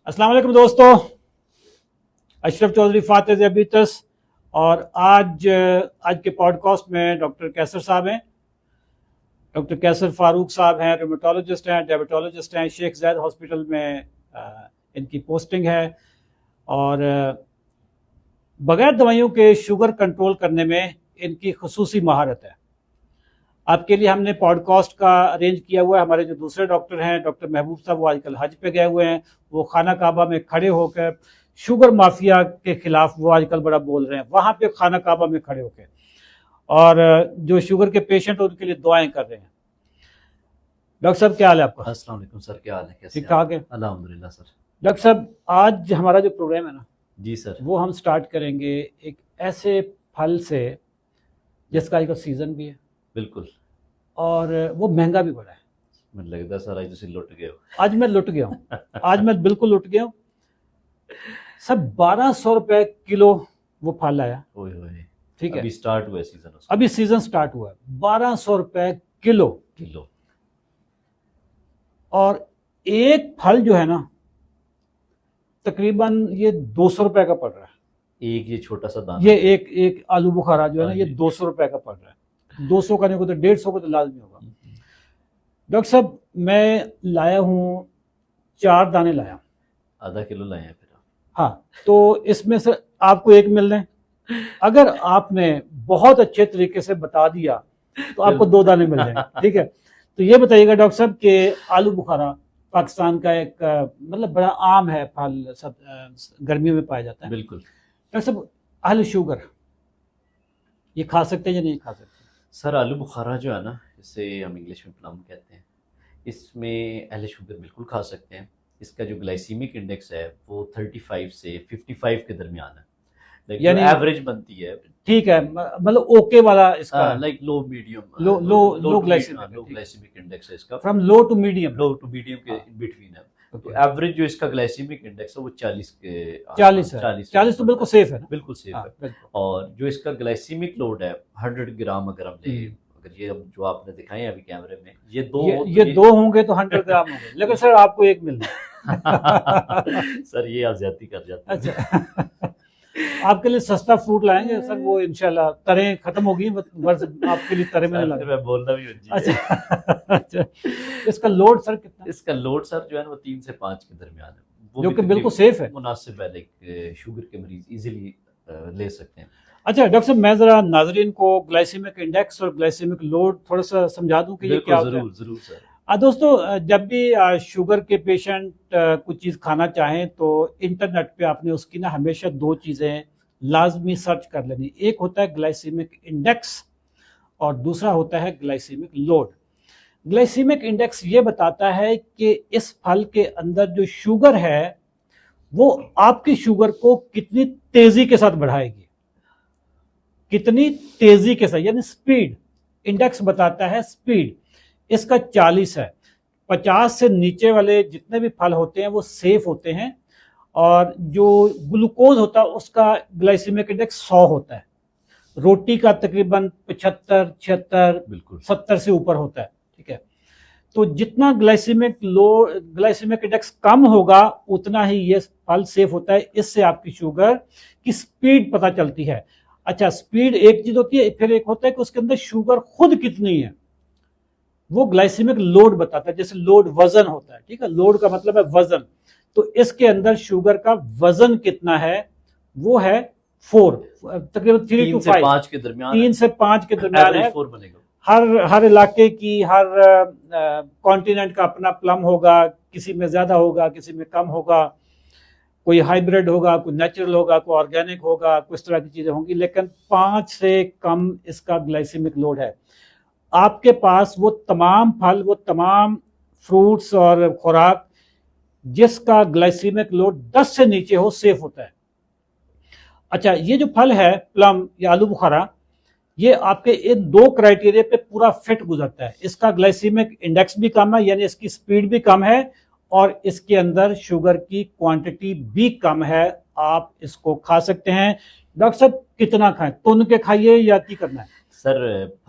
अस्सलाम वालेकुम दोस्तों, अशरफ चौधरी फातिज एबिटस। और आज के पॉडकास्ट में डॉक्टर कैसर साहब हैं। डॉक्टर कैसर फारूक साहब हैं, रूमेटोलॉजिस्ट हैं, डायबिटोलॉजिस्ट हैं। शेख ज़ायद हॉस्पिटल में इनकी पोस्टिंग है और बगैर दवाइयों के शुगर कंट्रोल करने में इनकी खुसूसी महारत है। आपके लिए हमने पॉडकास्ट का अरेंज किया हुआ है। हमारे जो दूसरे डॉक्टर हैं, डॉक्टर महबूब साहब, वो आजकल हज पे गए हुए हैं। वो खाना काबा में खड़े होकर शुगर माफिया के खिलाफ वो आजकल बड़ा बोल रहे हैं, वहाँ पे खाना काबा में खड़े होकर, और जो शुगर के पेशेंट उनके लिए दुआएं कर रहे हैं। डॉक्टर साहब क्या हाल है आपका? अस्सलाम वालेकुम सर, क्या हाल है? कैसे? ठीक ठाक है, अल्हम्दुलिल्लाह सर। डॉक्टर साहब आज हमारा जो प्रोग्राम है ना, जी सर। वो हम स्टार्ट करेंगे एक ऐसे फल से जिसका आजकल सीजन भी है बिल्कुल। और वो महंगा भी बड़ा है। मुझे लगता सर आज तुम लुट गए हो। आज मैं लुट गया हूँ आज मैं बिल्कुल लुट गया हूँ। सब 1200 रुपए किलो वो फल आया। ओए होए, ठीक है, अभी स्टार्ट हुआ है सीजन उसका। अभी सीजन स्टार्ट हुआ है। 1200 रुपए किलो। और एक फल जो है ना, तकरीबन ये 200 रुपए का पड़ रहा है। एक ये छोटा सा दाना, ये एक आलू बुखारा जो है ना, ये 200 रुपए का पड़ रहा है। 200 का नहीं को तो 150 को तो लाजमी होगा। डॉक्टर साहब मैं लाया हूँ 4 दाने लाया, आधा किलो लाए हैं फिर। हाँ, तो इसमें से आपको एक मिल रहे हैं। अगर आपने बहुत अच्छे तरीके से बता दिया तो आपको 2 दाने मिल जाएंगे। ठीक है, तो ये बताइएगा डॉक्टर साहब कि आलू बुखारा पाकिस्तान का एक मतलब बड़ा आम है फल, सब गर्मियों में पाया जाता है। बिल्कुल। डॉक्टर साहब अहले शुगर ये खा सकते हैं या नहीं खा सकते? सर आलू बुखारा जो है ना, इसे हम इंग्लिश में प्लम कहते हैं, इसमें अहले शुगर बिल्कुल खा सकते हैं। इसका जो ग्लाइसीमिक इंडेक्स है वो 35 से 55 के दरमियान है, यानी एवरेज बनती है। ठीक है, मतलब ओके वाला इसका, लाइक लो मीडियम, लो ग्लाइसीमिक इंडेक्स है इसका, फ्रॉम लो टू मीडियम के इन बिटवीन है। तो एवरेज जो इसका ग्लाइसीमिक इंडेक्स है वो 40 के 40 तो बिल्कुल सेफ है ना? बिल्कुल सेफ है। और जो इसका ग्लाइसीमिक लोड है 100 ग्राम, अगर हम ले, अगर ये जो आपने दिखाए अभी कैमरे में, ये दो होंगे तो 100 ग्राम होंगे। लेकिन सर आपको एक मिल सर ये आप ज्यादती कर जाते हैं। अच्छा आपके लिए सस्ता फ्रूट लाएंगे सर, वो इंशाल्लाह तरह खत्म होगी, बस आपके लिए तरह में लगा। मैं बोलना भी अच्छा इसका लोड सर कितना? इसका लोड सर जो है ना वो 3 से 5 के दरमियान है, जो कि बिल्कुल सेफ है, मुनासिब है। शुगर के मरीज इजीली ले सकते हैं। अच्छा डॉक्टर साहब मैं जरा नाजरीन को ग्लाइसेमिक इंडेक्स और ग्लाइसेमिक लोड थोड़ा सा समझा दूं कि ये क्या होता है। जरूर सर। दोस्तों जब भी शुगर के पेशेंट कुछ चीज़ खाना चाहें तो इंटरनेट पे आपने उसकी ना हमेशा 2 चीज़ें लाजमी सर्च कर लेनी। एक होता है ग्लाइसेमिक इंडेक्स और दूसरा होता है ग्लाइसेमिक लोड। ग्लाइसेमिक इंडेक्स ये बताता है कि इस फल के अंदर जो शुगर है वो आपकी शुगर को कितनी तेजी के साथ बढ़ाएगी, कितनी तेजी के साथ, यानी स्पीड। इंडेक्स बताता है स्पीड। इसका 40 है। 50 से नीचे वाले जितने भी फल होते हैं वो सेफ होते हैं, और जो ग्लूकोज होता है उसका ग्लाइसेमिक इंडेक्स 100 होता है। रोटी का तकरीबन 75, 76, बिल्कुल 70 से ऊपर होता है। ठीक है, तो जितना ग्लाइसेमिक इंडेक्स कम होगा उतना ही ये फल सेफ होता है। इससे आपकी शुगर की स्पीड पता चलती है। अच्छा, स्पीड एक चीज होती है, फिर एक होता है कि उसके अंदर शुगर खुद कितनी है, वो ग्लाइसेमिक लोड बताता है। जैसे लोड वजन होता है, ठीक है, लोड का मतलब है वजन। तो इसके अंदर शुगर का वजन कितना है, वो है 4, तकरीबन 3 to 5 के दरमियान, 3 से 5 के दरमियान है। 4 बनेगा। हर इलाके की, हर कॉन्टिनेंट का अपना प्लम होगा, किसी में ज्यादा होगा, किसी में कम होगा, कोई हाइब्रिड होगा, कोई नेचुरल होगा, कोई ऑर्गेनिक होगा, कुछ तरह की चीजें होंगी, लेकिन 5 से कम इसका ग्लाइसेमिक लोड है। आपके पास वो तमाम फल, वो तमाम फ्रूट्स और खुराक जिसका ग्लाइसेमिक लोड 10 से नीचे हो सेफ होता है। अच्छा, ये जो फल है प्लम या आलू बुखारा, ये आपके इन 2 क्राइटेरिया पे पूरा फिट गुजरता है। इसका ग्लाइसेमिक इंडेक्स भी कम है, यानी इसकी स्पीड भी कम है, और इसके अंदर शुगर की क्वांटिटी भी कम है। आप इसको खा सकते हैं। डॉक्टर साहब कितना खाएं? तुन के खाइए या की करना है? सर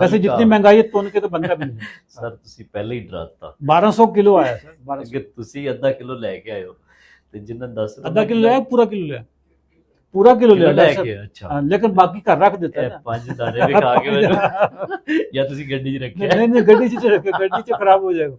वैसे जितनी महंगाई है तुन के तो बनता भी नहीं सर ਤੁਸੀਂ ਪਹਿਲੇ ਹੀ ਡਰਾਤਾ। 1200 किलो आया सर, 1200। अगर ਤੁਸੀਂ ਅੱਧਾ किलो ਲੈ ਕੇ ਆਇਓ तो जिन्ना 10 आधा किलो लिया पूरा किलो लिया? पूरा किलो लिया डॉक्टर साहब। अच्छा हाँ, लेकिन बाकी घर रख देता है ना। 5 दाने भी खा के मैंने या तुसी गड्डी च रखे नहीं नहीं, गड्डी से रखे, गड्डी से खराब हो जाएगा।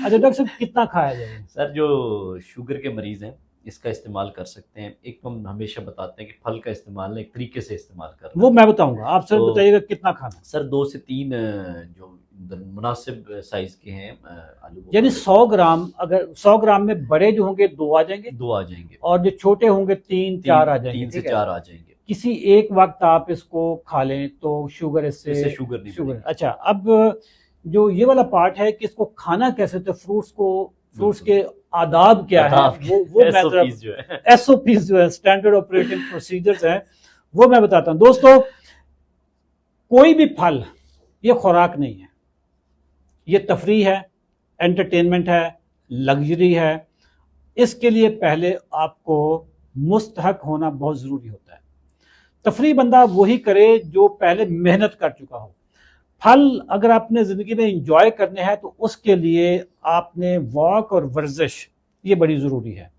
अच्छा डॉक्टर साहब, कितना खाया जाए? सर जो शुगर के मरीज हैं इसका इस्तेमाल कर सकते हैं। एक तो हम हमेशा बताते हैं कि फल का इस्तेमाल एक तरीके से इस्तेमाल करना। वो मैं बताऊंगा, आप सर तो बताइएगा कितना खाना। सर 2 से 3 जो मुनासिब साइज के हैं आलू यानी बुखारे 100 ग्राम, अगर 100 ग्राम में बड़े जो होंगे 2 आ जाएंगे, 2 आ जाएंगे और जो छोटे होंगे 3-4 आ जाएंगे। 3 से ठीक है? 4 आ जाएंगे। किसी एक वक्त आप इसको खा लें तो शुगर इससे शुगर नहीं शुगर। बढ़ेगी। अच्छा, अब जो ये वाला पार्ट है कि इसको खाना कैसे, तो फ्रूट्स के आदाब क्या है, वो मैं SOPs जो है SOPs जो है, स्टैंडर्ड ऑपरेटिंग प्रोसीजर्स हैं, वो मैं बताता हूँ। दोस्तों, कोई भी फल ये खुराक नहीं है, ये तफरीह है, एंटरटेनमेंट है, लग्जरी है। इसके लिए पहले आपको मुस्तहक होना बहुत ज़रूरी होता है। तफरीह बंदा वही करे जो पहले मेहनत कर चुका हो। फल अगर आपने ज़िंदगी में इंजॉय करने हैं तो उसके लिए आपने वॉक और वर्जिश, ये बड़ी ज़रूरी है।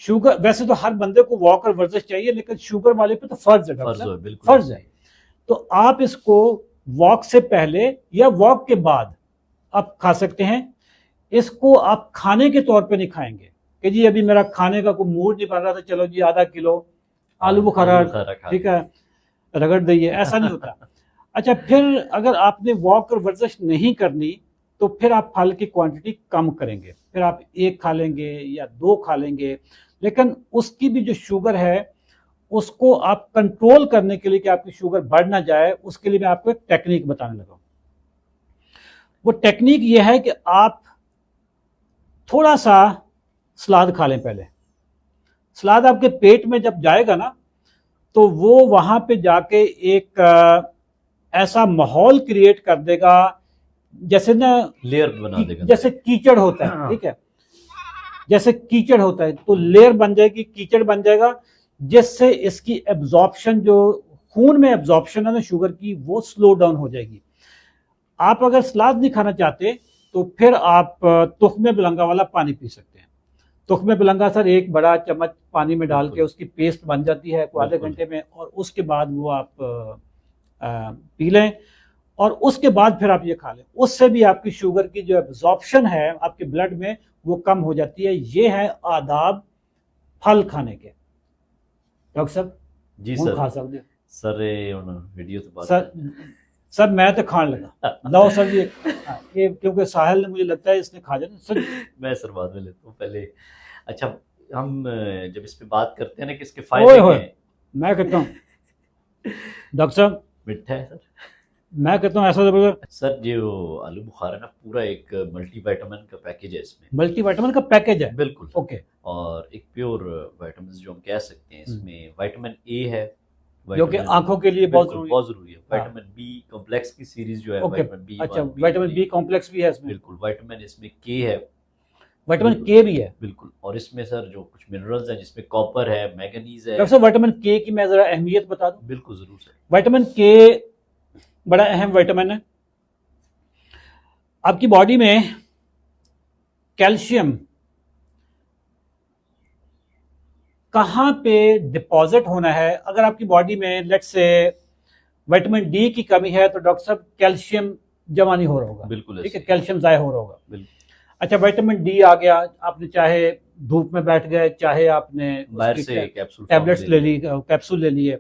शुगर, वैसे तो हर बंदे को वॉक और वर्जिश चाहिए, लेकिन शुगर वाले पे तो फ़र्ज है, फ़र्ज है। तो आप इसको वॉक से पहले या वॉक के बाद आप खा सकते हैं। इसको आप खाने के तौर पे नहीं खाएंगे कि जी अभी मेरा खाने का कोई मूड नहीं बन रहा था, चलो जी आधा किलो आलू बुखारा, ठीक है, रगड़ दइए, ऐसा नहीं होता। अच्छा, फिर अगर आपने वॉक और वर्जिश नहीं करनी तो फिर आप फल की क्वांटिटी कम करेंगे, फिर आप 1 खा लेंगे या 2 खा लेंगे। लेकिन उसकी भी जो शुगर है उसको आप कंट्रोल करने के लिए कि आपकी शुगर बढ़ ना जाए, उसके लिए मैं आपको एक टेक्निक बताने लगा। वो टेक्निक ये है कि आप थोड़ा सा सलाद खा लें पहले। सलाद आपके पेट में जब जाएगा ना तो वो वहां पे जाके एक ऐसा माहौल क्रिएट कर देगा जैसे ना लेयर बना देगा, जैसे कीचड़ होता है, ठीक है, जैसे कीचड़ होता है तो लेयर बन जाएगी, कीचड़ बन जाएगा, जिससे इसकी एब्जॉर्प्शन, जो खून में एब्जॉर्प्शन है ना शुगर की, वो स्लो डाउन हो जाएगी। आप अगर सलाद नहीं खाना चाहते तो फिर आप तुख्मे बिलंगा वाला पानी पी सकते हैं। तुख्मे बिलंगा सर 1 बड़ा चम्मच पानी में डाल के उसकी पेस्ट बन जाती है आधे घंटे में, और उसके बाद वो आप पी लें, और उसके बाद फिर आप ये खा लें। उससे भी आपकी शुगर की जो एब्जॉर्प्शन है आपके ब्लड में वो कम हो जाती है। ये है आदाब फल खाने के। डॉक्टर साहब जी ਹੁਣ सर खा सकते हो? सर ਹੁਣ वीडियो तो बात सर मैं तो खाने लगा, लाओ सर ये क्योंकि साहिल ने, मुझे लगता है इसने खा जाना सर। मैं सर बाद में लेता हूँ पहले। अच्छा, हम जब इस पे बात करते हैं ना कि इसके ओए फायदे क्या होए, हैं। मैं कहता हूँ डॉक्टर साहब, मिठा है सर। मैं कहता हूँ ऐसा जबरदस्त सर जो आलू बुखारा है ना, पूरा एक मल्टीविटामिन का पैकेज है इसमें। मल्टीविटामिन का पैकेज है, बिल्कुल। ओके। और एक प्योर विटामिन जो हम कह सकते हैं, इसमें विटामिन ए है, जो कि आंखों के लिए बहुत जरूरी बहुत जरूरी है। विटामिन बी कॉम्प्लेक्स की सीरीज जो है, ओके। विटामिन बी, अच्छा, विटामिन बी कॉम्प्लेक्स भी है इसमें, बिल्कुल। विटामिन इसमें के है, विटामिन के भी है, बिल्कुल। और इसमें सर जो कुछ मिनरल्स हैं जिसमें कॉपर है, मैंगनीज है। डॉक्टर साहब विटामिन के की मैं जरा अहमियत बता दूं। बिल्कुल जरूर सर। विटामिन के बड़ा अहम विटामिन है। आपकी बॉडी में कैल्शियम कहाँ पे डिपॉजिट होना है, अगर आपकी बॉडी में लेट्स से विटामिन डी की कमी है तो डॉक्टर साहब कैल्शियम जमा नहीं हो रहा होगा, बिल्कुल, ठीक है, कैल्शियम जाया हो रहा होगा, बिल्कुल। अच्छा, विटामिन डी आ गया, आपने चाहे धूप में बैठ गए, चाहे आपने बाहर से टैबलेट्स ले ली, कैप्सूल ले लिए,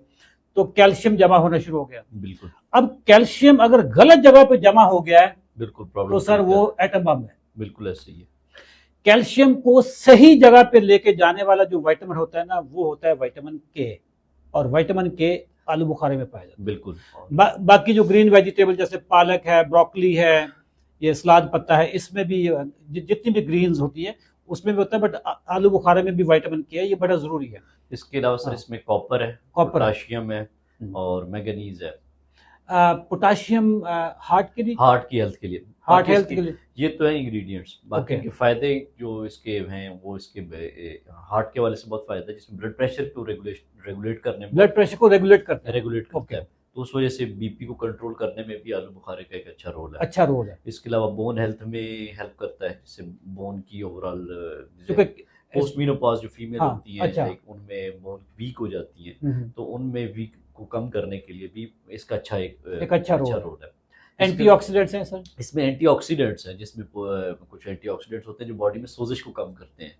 तो कैल्शियम जमा होना शुरू हो गया। बिल्कुल। अब कैल्शियम अगर गलत जगह पे जमा हो गया है बिल्कुल प्रॉब्लम, तो सर वो एटम बम है। बिल्कुल ऐसे ही है। कैल्शियम को सही जगह पे लेके जाने वाला जो विटामिन होता है ना, वो होता है विटामिन के, और विटामिन के आलू बुखारे में पाया जाता है। बिल्कुल। बाकी जो ग्रीन वेजिटेबल जैसे पालक है, ब्रोकली है, ये सलाद पत्ता है, इसमें भी जितनी भी ग्रीन्स होती है उसमें भी होता है, बट आलू बुखारे में भी विटामिन के है, ये बड़ा जरूरी है। इसके अलावा सर इसमें कॉपर है, पोटाशियम है और मैंगनीज है। पोटाशियम हार्ट के लिए, हार्ट की हेल्थ के लिए, हार्ट हेल्थ के लिए, ये तो है इंग्रेडिएंट्स। बाकी के फायदे जो इसके हैं वो इसके हार्ट के वाले से बहुत फायदा है, जिसमें ब्लड प्रेशर को रेगुलेट करने में, ब्लड प्रेशर को रेगुलेट करता है, तो उस वजह से बीपी को कंट्रोल करने में भी आलू बुखारे का एक अच्छा रोल है। इसके अलावा बोन हेल्थ में हेल्प करता है, जिससे बोन की ओवरऑल पोस्ट मेनोपॉज जो फीमेल हाँ, होती हैं, अच्छा। लाइक उनमें बहुत वीक हो जाती हैं, तो उनमें वीक को कम करने के लिए भी इसका एक अच्छा रोल रोल है। एंटीऑक्सीडेंट्स हैं सर। इसमें एंटीऑक्सीडेंट्स हैं, जिसमें कुछ एंटीऑक्सीडेंट्स होते हैं जो बॉडी में सोजिश को कम करते हैं,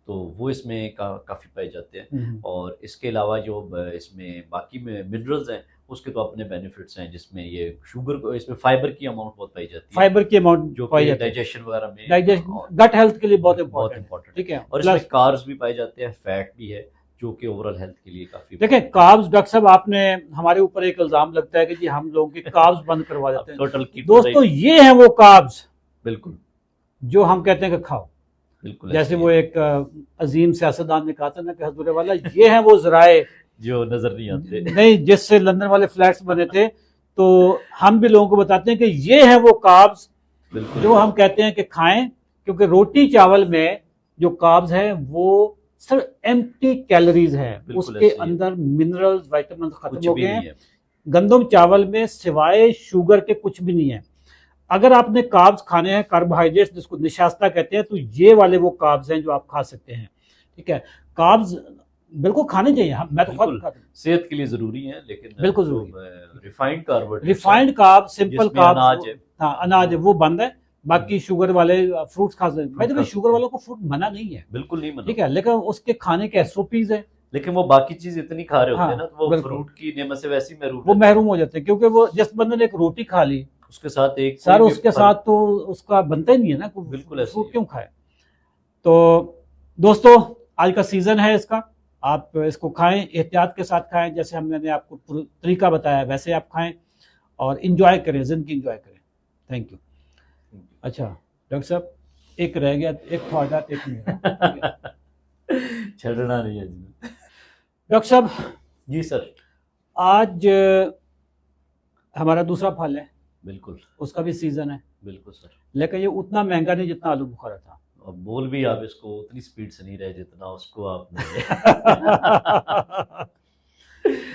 तो वो इसमें काफ़ी पाए जाते हैं। और इसके अलावा जो इसमें बाकी में मिनरल्स हैं, उसके तो अपने बेनिफिट्स हैं, जिसमें ये शुगर को, इसमें फाइबर की अमाउंट बहुत पाई जाती है, फाइबर की अमाउंट जो पाई कि जाती है डाइजेशन वगैरह में, डाइजेशन गट हेल्थ के लिए बहुत बहुत इंपॉर्टेंट है। इंपॉर्टेंट ठीक है, और इसमें कार्ब्स भी पाए जाते हैं, फैट भी है, जो कि ओवरऑल हेल्थ के लिए काफ़ी देखें कार्ब्स, डॉक्टर साहब आपने हमारे ऊपर एक इल्जाम लगता है कि जी हम लोगों के कार्ब्स बंद करवा देते हैं। टोटल दोस्तों ये हैं वो कार्ब्स बिल्कुल जो हम कहते हैं कि खाओ। बिल्कुल जैसे वो एक अजीम सियासतदान ने कहा था ना कि हजूर वाला ये हैं वो जराए जो नजर नहीं आते, नहीं जिससे लंदन वाले फ्लैट्स बने थे, तो हम भी लोगों को बताते हैं कि ये हैं वो कार्ब्स जो हम कहते हैं कि खाएं, क्योंकि रोटी चावल में जो कार्ब्स हैं वो सर एम्प्टी कैलोरीज है, उसके अंदर मिनरल्स विटामिन खत्म हो गए हैं। गंदम चावल में सिवाय शुगर के कुछ भी नहीं है। अगर आपने कार्ब्स खाने हैं, कार्बोहाइड्रेट्स जिसको निशास्ता कहते हैं, तो ये वाले वो कार्ब्स हैं जो आप खा सकते हैं। ठीक है, कार्ब्स बिल्कुल खाने चाहिए, मैं तो खुद खाता हूं, सेहत के लिए जरूरी है, लेकिन बिल्कुल जरूरी। रिफाइंड कार्ब, सिंपल कार्ब, अनाज है, हाँ अनाज है, वो बंद है। बाकी शुगर वाले फ्रूट्स खा सकते हैं। भाई देखो शुगर वालों को फ्रूट मना नहीं है, बिल्कुल नहीं मना, ठीक है, लेकिन उसके खाने के एसओपीज है, लेकिन वो बाकी चीज इतनी खा रहे होते हैं ना, तो वो बिल्कुल। फ्रूट की नेमत से वैसे ही वो महरूम हो जाते हैं, क्योंकि वो जिस बंदे ने एक रोटी खा ली उसके साथ एक सर उसके साथ तो उसका बनता ही नहीं है ना, बिल्कुल फ्रूट क्यों खाए। तो दोस्तों आज का सीजन है इसका, आप इसको खाएं, एहतियात के साथ खाएं, जैसे हमने आपको तरीका बताया वैसे आप खाएं और इंजॉय करें, जिंदगी इंजॉय करें। Thank you. अच्छा डॉक्टर साहब एक रह गया, एक थोड़ा एक मेरा छड़ना नहीं है डॉक्टर साहब। जी सर, आज हमारा दूसरा फल है, बिल्कुल उसका भी सीजन है, बिल्कुल सर, लेकिन ये उतना महंगा नहीं जितना आलू बुखारा था। और बोल भी आप इसको उतनी स्पीड से नहीं रहे जितना उसको आपने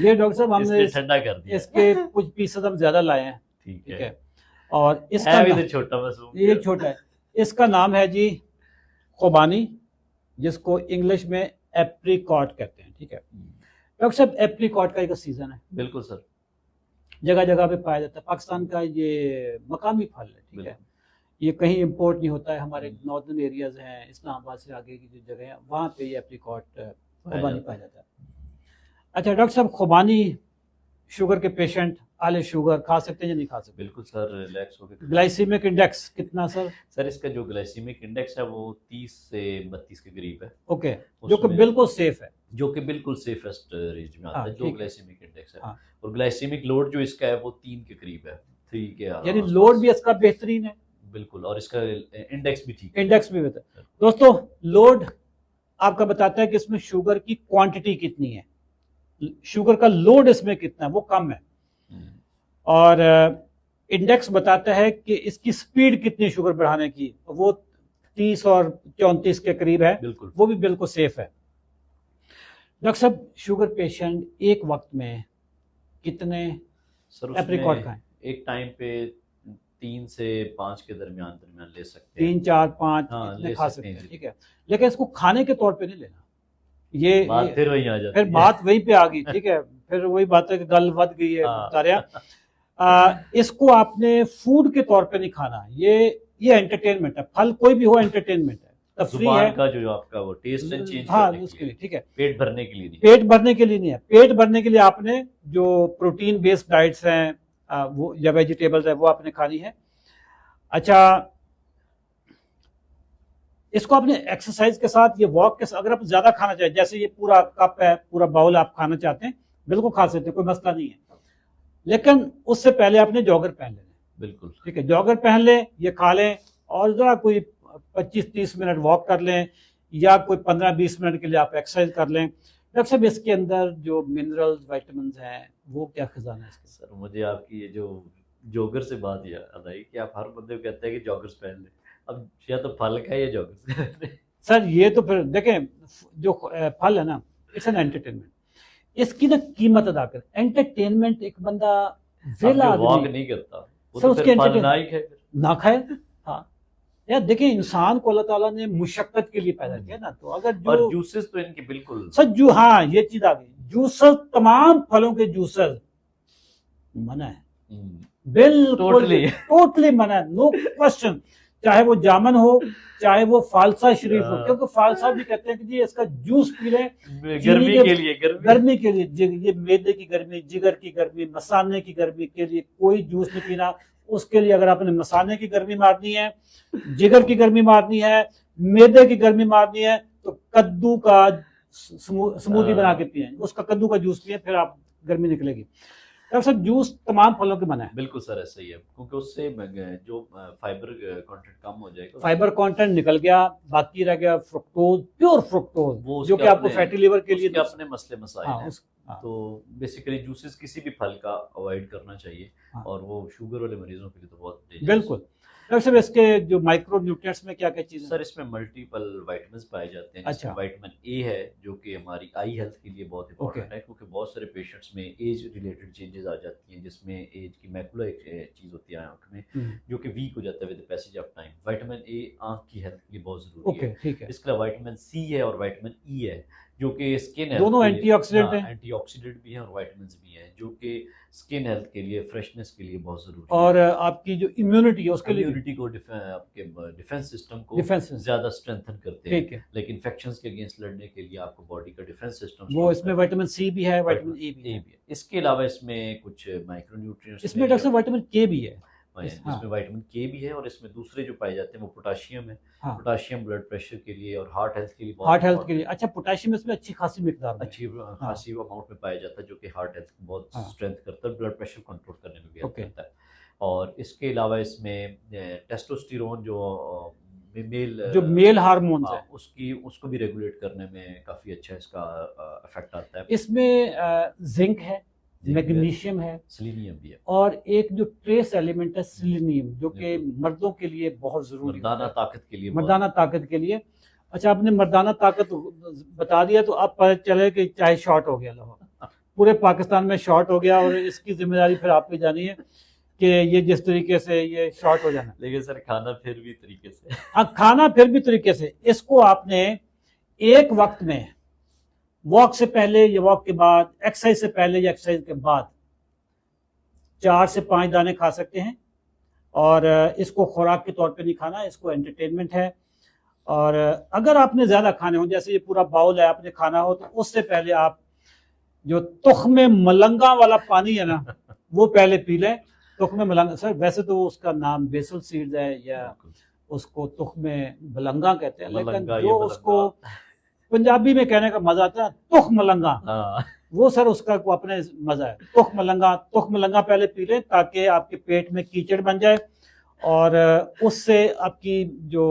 ये डॉक्टर साहब हमने ठंडा कर दिया, इसके कुछ पीसेस हम ज्यादा लाए हैं, ठीक है, और इसका भी तो छोटा मासूम, ये छोटा है, इसका नाम है जी खुबानी, जिसको इंग्लिश में एप्रिकॉट कहते हैं। ठीक है डॉक्टर साहब, एप्रिकॉट का एक सीजन है, बिल्कुल सर, जगह जगह पे पाया जाता है, पाकिस्तान का ये मकामी फल है। ठीक है, ये कहीं इंपोर्ट नहीं होता है, हमारे नॉर्दर्न एरियाज हैं, इस्लामाबाद से आगे की जो जगह है वहाँ पे ये एप्रिकॉट खुबानी पाया जाता है। अच्छा डॉक्टर साहब, खुबानी शुगर के पेशेंट आले शुगर खा सकते हैं या नहीं खा सकते? बिल्कुल सर, रिलैक्स होकर। ग्लाइसीमिक इंडेक्स कितना सर? सर इसका जो ग्लाइसीमिक इंडेक्स है वो 30 से 32 के करीब है। ओके, जो कि बिल्कुल सेफ है, जो कि बिल्कुल सेफेस्ट रेंज में आता है जो ग्लाइसीमिक इंडेक्स है। हाँ। और ग्लाइसीमिक लोड जो इसका है वो 3 के करीब है, 3 के, यानी लोड भी इसका बेहतरीन है, बिल्कुल, और इसका इंडेक्स भी ठीक, इंडेक्स भी बेहतर। दोस्तों लोड आपका बताता है कि इसमें शुगर की क्वांटिटी कितनी है, शुगर का लोड इसमें कितना है, वो कम है, और इंडेक्स बताता है कि इसकी स्पीड कितनी शुगर बढ़ाने की, वो 30 और 34 के करीब है, बिल्कुल, वो भी बिल्कुल सेफ है। डॉक्टर साहब, शुगर पेशेंट एक वक्त में कितने एप्रिकॉट खाएं? एक टाइम पे 3 से 5 के दरमियान ले सकते हैं, 3, 4, 5 खा सकते हैं, ठीक है, लेकिन इसको खाने के तौर पे नहीं लेना। ये बात फिर वही आ जाती है, फिर बात वहीं पे आ गई, ठीक है, फिर वही बात है कि गल वध गई है तारिया। इसको आपने फूड के तौर पे नहीं खाना, ये एंटरटेनमेंट है, फल कोई भी हो एंटरटेनमेंट है, तफरी है का जो आपका वो टेस्ट एंड चेंज, हाँ उसके लिए, ठीक है, पेट भरने के लिए नहीं, पेट भरने के लिए नहीं है। पेट भरने के लिए आपने जो प्रोटीन बेस्ड डाइट्स हैं वो या वेजिटेबल्स है वो आपने खानी है। अच्छा, इसको आपने एक्सरसाइज के साथ, ये वॉक के साथ, अगर आप ज्यादा खाना चाहें, जैसे ये पूरा कप है, पूरा बाउल आप खाना चाहते हैं, बिल्कुल खा सकते हैं, कोई मसला नहीं है, लेकिन उससे पहले आपने जॉगर पहन लेना, बिल्कुल ठीक है, जॉगर पहन लें, ये खा लें, और जरा कोई 25-30 मिनट वॉक कर लें, या कोई 15-20 मिनट के लिए आप एक्सरसाइज कर लें। डॉक्टर साहब, इसके अंदर जो मिनरल्स विटामिन हैं वो क्या खजाना है इसके? सर मुझे आपकी ये जो जॉगर से बात याद आई कि आप हर बंदे को कहते हैं कि जॉगर्स पहन लें, अब या तो फल का या जॉगर्स सर ये तो फिर देखें, जो फल है ना, इट्स एन एंटरटेनमेंट, इसकी ना कीमत अदा कर। एंटरटेनमेंट, एक बंदा वेला वॉक नहीं करता सर, उसके ना खाए, हाँ यार देखिए, इंसान को अल्लाह ताला ने मुशक्कत के लिए पैदा किया ना, तो अगर और जो जूसेस तो इनके बिल्कुल सज्जू, हाँ ये चीज आ गई, जूसर, तमाम फलों के जूसर मना है, बिल्कुल टोटली टोटली मना है, नो क्वेश्चन। चाहे वो जामन हो, चाहे वो फालसा शरीफ हो, क्योंकि फालसा भी कहते हैं कि जी इसका जूस पी लें गर्मी के लिए, गर्मी के लिए, ये मैदे की गर्मी, जिगर की गर्मी, मसाने की गर्मी के लिए कोई जूस नहीं पीना। उसके लिए अगर आपने मसाने की गर्मी मारनी है, जिगर की गर्मी मारनी है, मैदे की गर्मी मारनी है, तो कद्दू का स्मूदी बना के पिए, उसका कद्दू का जूस पिए, फिर आप गर्मी निकलेगी। डॉक्टर साहब, जूस तमाम फलों के मना है। बिल्कुल सर, ऐसा ही है, क्योंकि उससे जो फाइबर कंटेंट कम हो जाएगा, फाइबर कंटेंट निकल गया, बाकी रह गया फ्रुक्टोज, प्योर फ्रुक्टोज, वो जो कि आपको फैटी लिवर के लिए अपने मसले मसाइल हैं। तो बेसिकली जूसेस किसी भी फल का अवॉइड करना चाहिए, और वो शुगर वाले मरीजों के लिए तो बहुत बिल्कुल। डॉक्टर साहब, इसके जो माइक्रो न्यूट्रिएंट्स में क्या क्या चीज़? सर इसमें मल्टीपल विटामिन पाए जाते हैं। अच्छा। विटामिन ए है जो कि हमारी आई हेल्थ के लिए बहुत इंपॉर्टेंट है, क्योंकि बहुत सारे पेशेंट्स में एज रिलेटेड चेंजेस आ जाती हैं, जिसमें एज की मैकुला एक चीज़ होती है आँख में, जो कि वीक हो जाता है with passage of time. Vitamin A आँख की हेल्थ के लिए बहुत ज़रूरी है। ठीक है। इसके अलावा विटामिन सी है और विटामिन ई है, जो कि स्किन दोनों एंटीऑक्सीडेंट हैं, एंटीऑक्सीडेंट भी हैं और विटामिन भी हैं, जो कि स्किन हेल्थ के लिए, फ्रेशनेस के लिए बहुत जरूरी है। और आपकी जो इम्यूनिटी है उसके लिए, इम्यूनिटी को, आपके डिफेंस सिस्टम को ज्यादा स्ट्रेंथन करते हैं। ठीक है। लेकिन इन्फेक्शंस के अगेंस्ट लड़ने के लिए आपको बॉडी का डिफेंस सिस्टम, वो इसमें विटामिन सी भी है, विटामिन ए भी है। इसके अलावा इसमें कुछ माइक्रोन्यूट्रिएंट्स, इसमें डॉक्टर साहब विटामिन के भी है, इसमें विटामिन के भी है, और इसमें दूसरे जो पाए जाते हैं वो पोटाशियम है। हाँ। पोटाशियम ब्लड प्रेशर के लिए और हार्ट हेल्थ के लिए, हार्ट हेल्थ के लिए। अच्छा, पोटाशियम इसमें अच्छी खासी मिकदार में, अच्छी खासी अमाउंट में पाया जाता है, जो कि हार्ट हेल्थ को बहुत स्ट्रेंथ करता है, ब्लड प्रेशर कंट्रोल करने में भी हेल्प करता है। और इसके अलावा इसमें टेस्टोस्टेरोन जो मेल हार्मोन है, उसको भी रेगुलेट करने में काफ़ी अच्छा इसका इफेक्ट आता है। इसमें जिंक है, मैग्नीशियम है, सेलेनियम भी है, और एक जो ट्रेस एलिमेंट है सेलेनियम, जो कि मर्दों के लिए बहुत जरूरी है, मर्दाना ताकत के लिए, मर्दाना ताकत के लिए। अच्छा, आपने मर्दाना ताकत बता दिया, तो अब पता चले कि चाहे शॉर्ट हो गया, पूरे पाकिस्तान में शॉर्ट हो गया, और इसकी जिम्मेदारी फिर आप पे जानी है कि ये जिस तरीके से ये शॉर्ट हो जाना। लेकिन सर खाना फिर भी तरीके से, हाँ, खाना फिर भी तरीके से। इसको आपने एक वक्त में, वॉक से पहले या वॉक के बाद, एक्सरसाइज से पहले या एक्सरसाइज के बाद 4 से 5 दाने खा सकते हैं, और इसको खुराक के तौर पे नहीं खाना, इसको एंटरटेनमेंट है। और अगर आपने ज्यादा खाने हो, जैसे ये पूरा बाउल है, आपने खाना हो, तो उससे पहले आप जो तुख्म मलंगा वाला पानी है ना, वो पहले पी लें। तुख्म मलंगा, सर वैसे तो उसका नाम बेसल सीड्स है, या उसको तुख्म मलंगा कहते हैं, लेकिन जो उसको पंजाबी में कहने का मजा आता है, तुख मलंगा, वो सर उसका को अपने मजा है। तुख मलंगा पहले पी लें, ताकि आपके पेट में कीचड़ बन जाए, और उससे आपकी जो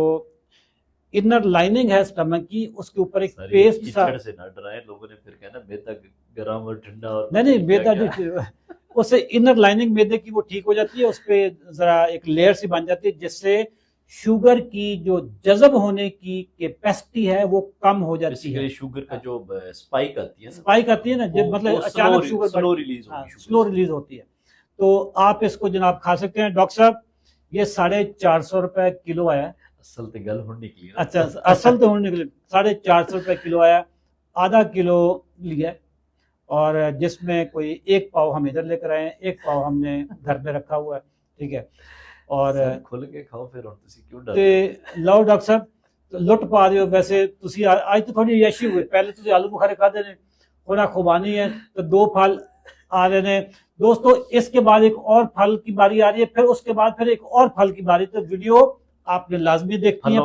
इनर लाइनिंग है स्टमक की, उसके ऊपर एक पेस्ट सा, से ना डराएं, लोगों ने फिर कहना मैदा गरम और ठंडा, और नहीं मैदा, उससे इनर लाइनिंग मैदे की वो ठीक हो जाती है, उस पर जरा एक लेयर सी बन जाती है, जिससे शुगर की जो जज़ब होने की कैपेसिटी है वो कम हो जाती है। शुगर का जो स्पाइक आती है ना, मतलब अचानक शुगर स्लो रिलीज होती है। तो आप इसको जनाब खा सकते हैं। डॉक्टर साहब, ये 450 रुपए किलो आया, असल तो गल होने के लिए, अच्छा असल तो होने के लिए 450 रुपए किलो आया, आधा किलो लिया, और जिसमें कोई 1 पाव हम इधर लेकर आए हैं, 1 पाव हमने घर में रखा हुआ है, ठीक है। और खुल के खाओ फिर, और तुसी क्यों डर लो डॉक्टर साहब, लुट पा रहे हो। वैसे तुसी आज तो थोड़ी यशी हुई, पहले तुसी आलू बुखारे खा देने, खुना खुबानी है, तो 2 फल आ रहे हैं दोस्तों। इसके बाद एक और फल की बारी आ रही है, फिर उसके बाद फिर एक और फल की बारी। तो वीडियो आपने लाजमी देखनी है।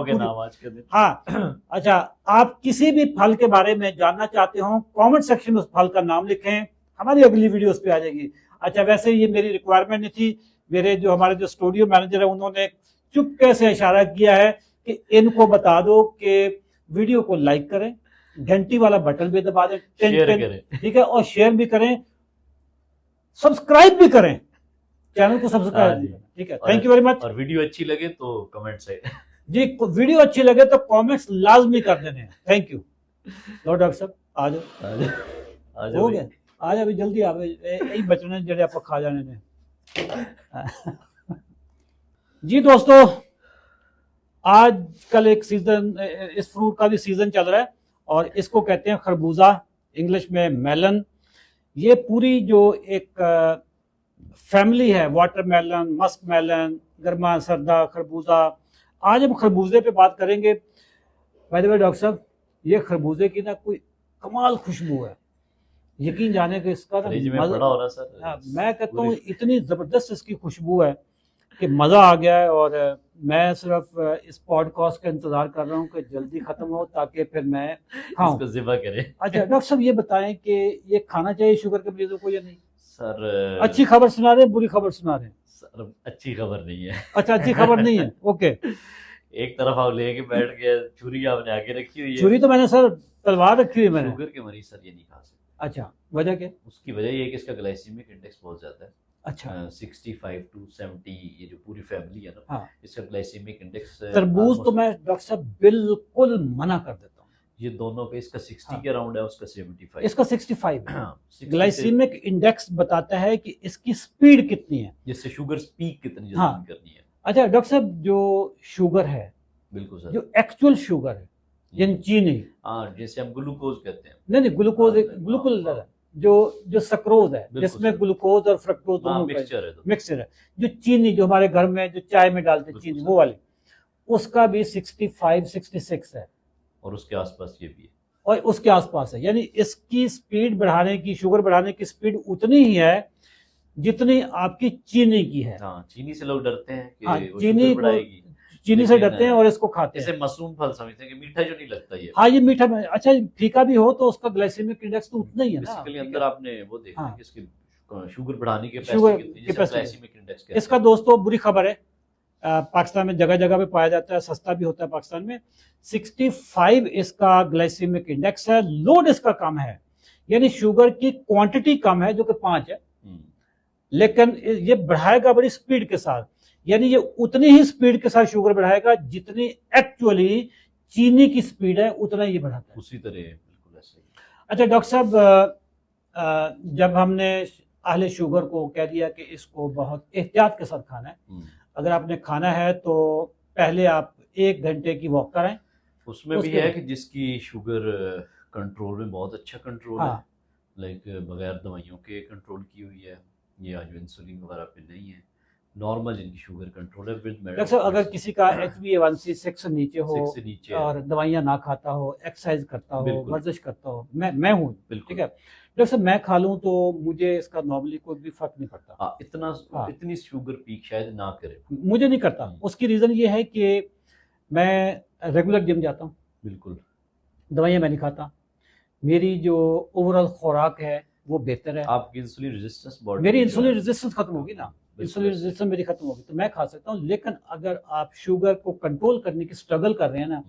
हाँ, अच्छा, आप किसी भी फल के बारे में जानना चाहते हो, कमेंट सेक्शन में उस फल का नाम लिखें, हमारी अगली वीडियोस पे आ जाएगी। अच्छा, वैसे ये मेरी रिक्वायरमेंट नहीं थी, मेरे जो हमारे जो स्टूडियो मैनेजर है उन्होंने चुपके से इशारा किया है कि इनको बता दो कि वीडियो को लाइक करें, घंटी वाला बटन भी दबा दें, ठीक है, और शेयर भी करें, सब्सक्राइब भी करें, चैनल को सब्सक्राइब भी करें, ठीक है। Thank you very much. और वीडियो अच्छी लगे तो कमेंट से जी, वीडियो अच्छी लगे तो कमेंट्स लाजमी कर देने हैं। Thank you. लो डॉक्टर साहब, आ जाओ, हो गया, आ जाओ, जल्दी आ, यही बचने जड़े आप खा जाने ने। जी दोस्तों, आजकल एक सीजन, इस फ्रूट का भी सीजन चल रहा है और इसको कहते हैं खरबूजा, इंग्लिश में मेलन। ये पूरी जो एक फैमिली है, वाटरमेलन, मस्क मेलन, गर्मा सर्दा खरबूजा। आज हम खरबूजे पे बात करेंगे। बाय द वे डॉक्टर साहब, ये खरबूजे की ना कोई कमाल खुशबू है, यकीन जाने कि इसका ना फ्रिज में मजा, पड़ा हो रहा सर। हाँ, मैं कहता हूँ पूरी इतनी जबरदस्त इसकी खुशबू है कि मजा आ गया है। और मैं सिर्फ इस पॉडकास्ट का इंतजार कर रहा हूँ कि जल्दी खत्म हो ताकि फिर मैं खाऊं। इसको ज़िबा करें। अच्छा डॉक्टर साहब, ये बताएं कि ये खाना चाहिए शुगर के मरीजों को या नहीं? सर अच्छी खबर सुना रहे हैं, बुरी खबर सुना रहे हैं? सर अच्छी खबर नहीं है। अच्छा, अच्छी खबर नहीं है, ओके। एक तरफ आप लेके बैठ गए, छुरी आपने आगे रखी हुई है। छुरी तो मैंने सर तलवार रखी हुई है मैंने। शुगर के मरीज सर ये नहीं खा सकते। अच्छा, वजह क्या? उसकी वजह ये है कि इसका ग्लाइसीमिक इंडेक्स बहुत ज्यादा है। अच्छा, 65 to 70, ये जो पूरी फैमिली है ना, हाँ। इसका ग्लाइसीमिक इंडेक्स तरबूज तो मैं डॉक्टर साहब बिल्कुल मना कर देता हूँ। ये दोनों पे इसका 60 हाँ। के अराउंड है, उसका 75। इसका 65 है। हाँ, 60 से- ग्लाइसीमिक इंडेक्स बताता है कि इसकी स्पीड कितनी है, जिससे शुगर स्पीक कितनी हाँ। जल्दी करनी है। अच्छा डॉक्टर साहब, जो शुगर है, बिल्कुल सर। जो एक्चुअल शुगर है, यानी चीनी, हाँ, जैसे हम ग्लूकोज कहते हैं। नहीं ग्लूकोज, हाँ, ग्लूकोज हाँ, अलग है। जो सक्रोज है, बिल्कुल जिसमें सर। ग्लूकोज और फ्रक्टोज हाँ, दोनों मिक्सचर है तो। मिक्सचर है। जो चीनी, जो हमारे घर में जो चाय में डालते हैं बिल्कुल चीनी, सर। वो वाली, उसका भी 65 66 है और उसके आसपास ये भी है। और उसके आसपास है। यानी इसकी स्पीड बढ़ाने की, शुगर बढ़ाने की स्पीड उतनी ही है जितनी आपकी चीनी की है। हाँ, चीनी से लोग डरते हैं कि हाँ, वो चीनी शुगर बढ़ाएगी। चीनी से लेकिन, डरते हैं और इसको खाते हैं। जैसे मशरूम फल समझते हैं कि मीठा जो नहीं लगता ये। हाँ, ये मीठा अच्छा फीका भी हो तो उसका ग्लाइसेमिक इंडेक्स तो उतना ही है ना। बेसिकली अंदर आपने वो देखा हाँ। कि इसकी शुगर बढ़ाने की शुगर कैपेसिटी कितनी है, जिसे कैपेसिटी। ग्लाइसेमिक इंडेक्स कहते हैं। इसका दोस्तों बुरी खबर है, पाकिस्तान में जगह जगह पे पाया जाता है, सस्ता भी होता है पाकिस्तान में। 65 इसका ग्लाइसेमिक इंडेक्स है। लोड इसका कम है, यानी शुगर की क्वांटिटी कम है जो कि 5 है, लेकिन ये बढ़ाएगा बड़ी स्पीड के साथ। यानी ये उतनी ही स्पीड के साथ शुगर बढ़ाएगा जितनी एक्चुअली चीनी की स्पीड है, उतना ही ये बढ़ाता है। उसी तरह बिल्कुल ऐसे ही। अच्छा डॉक्टर साहब, जब हमने अहले शुगर को कह दिया कि इसको बहुत एहतियात के साथ खाना है, अगर आपने खाना है तो पहले आप 1 घंटे की वॉक कराएं। उसमें भी है कि जिसकी शुगर कंट्रोल में बहुत अच्छा कंट्रोल है, हाँ। लाइक बगैर दवाइयों के कंट्रोल की हुई है, या जो इंसुलिन वगैरह पे नहीं है, नॉर्मल जिनकी शुगर कंट्रोल है विद डॉक्टर साहब, अगर किसी का HbA1c 6 से नीचे हो, 6 से नीचे है, और दवाइयाँ ना खाता हो, एक्सरसाइज करता हो, बिल्कुल। वर्जिश करता हो, मैं हूँ, बिल्कुल। ठीक है डॉक्टर साहब, मैं खा लूँ तो मुझे इसका नॉर्मली कोई भी फर्क नहीं पड़ता। हाँ। इतनी शुगर पीक शायद ना करे, मुझे नहीं करता। उसकी रीज़न ये है कि मैं रेगुलर जिम जाता हूँ, बिल्कुल दवाइयाँ मैं नहीं खाता, मेरी जो ओवरऑल खुराक है वो बेहतर है। आपकी इंसुलिन रेजिस्टेंस बॉडी, मेरी इंसुलिन रेजिस्टेंस खत्म होगी ना, इंसुलिन रेजिस्टेंस मेरी खत्म होगी तो मैं खा सकता हूँ। लेकिन अगर आप शुगर को कंट्रोल करने की स्ट्रगल कर रहे हैं ना,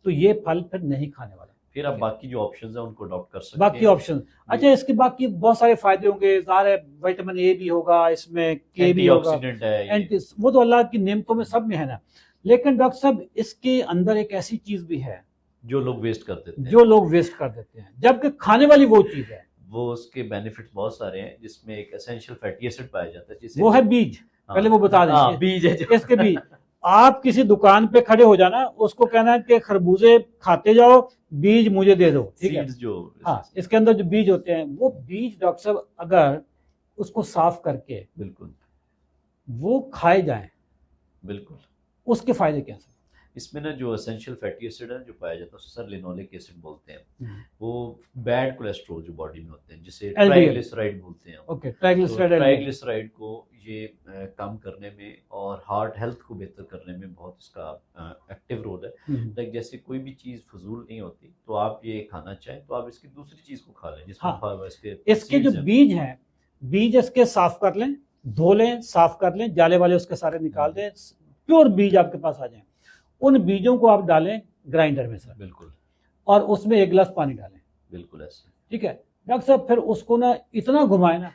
तो ये फल फिर नहीं खाने वाला। फिर आप बाकी जो ऑप्शंस हैं उनको अडॉप्ट कर सकते हैं। बाकी ऑप्शन, अच्छा इसके बाकी बहुत सारे फायदे होंगे, ज़ाहिर है विटामिन ए भी होगा इसमें, के भी होगा, एंटीऑक्सीडेंट है ये। एंटी, वो तो अल्लाह की नेमतों में सब में है ना। लेकिन डॉक्टर साहब, इसके अंदर एक ऐसी चीज भी है जो लोग वेस्ट कर देते हैं, जो लोग वेस्ट कर देते हैं, जबकि खाने वाली वो चीज है। वो उसके बेनिफिट्स बहुत सारे हैं, जिसमें एक एसेंशियल फैटी एसिड पाया जाता है, जिसे वो है बीज। हाँ, पहले वो बता दें, हाँ, बीज है जो इसके बीज। आप किसी दुकान पे खड़े हो जाना, उसको कहना है कि खरबूजे खाते जाओ, बीज मुझे दे दो, ठीक है। सीड्स जो, हाँ, इसके अंदर जो बीज होते हैं, वो बीज डॉक्टर साहब अगर उसको साफ करके बिल्कुल वो खाए जाएं, बिल्कुल, उसके फायदे क्या हैं? इसमें ना जो एसेंशियल फैटी एसिड है जो पाया जाता है उसे सर लिनोलिक एसिड बोलते हैं। वो बैड कोलेस्ट्रॉल जो बॉडी में होते हैं, जिसे LDL ट्राइग्लिसराइड बोलते हैं। ओके, ट्राइग्लिसराइड, ट्राइग्लिसराइड को ये कम करने में और हार्ट हेल्थ को बेहतर करने में बहुत इसका एक्टिव रोल है। लाइक जैसे कोई भी चीज़ फजूल नहीं होती, तो आप ये खाना चाहें तो आप इसकी दूसरी चीज़ को खा लें जिसमें हाँ, इसके इसके जो बीज हैं, बीज इसके साफ कर लें, धो लें, साफ कर लें, जाले वाले उसके सारे निकाल दें, प्योर बीज आपके पास आ जाएं। उन बीजों को आप डालें ग्राइंडर में सर, बिल्कुल, और उसमें 1 गिलास पानी डालें, बिल्कुल ऐसे, ठीक है डॉक्टर साहब। फिर उसको ना इतना घुमाए ना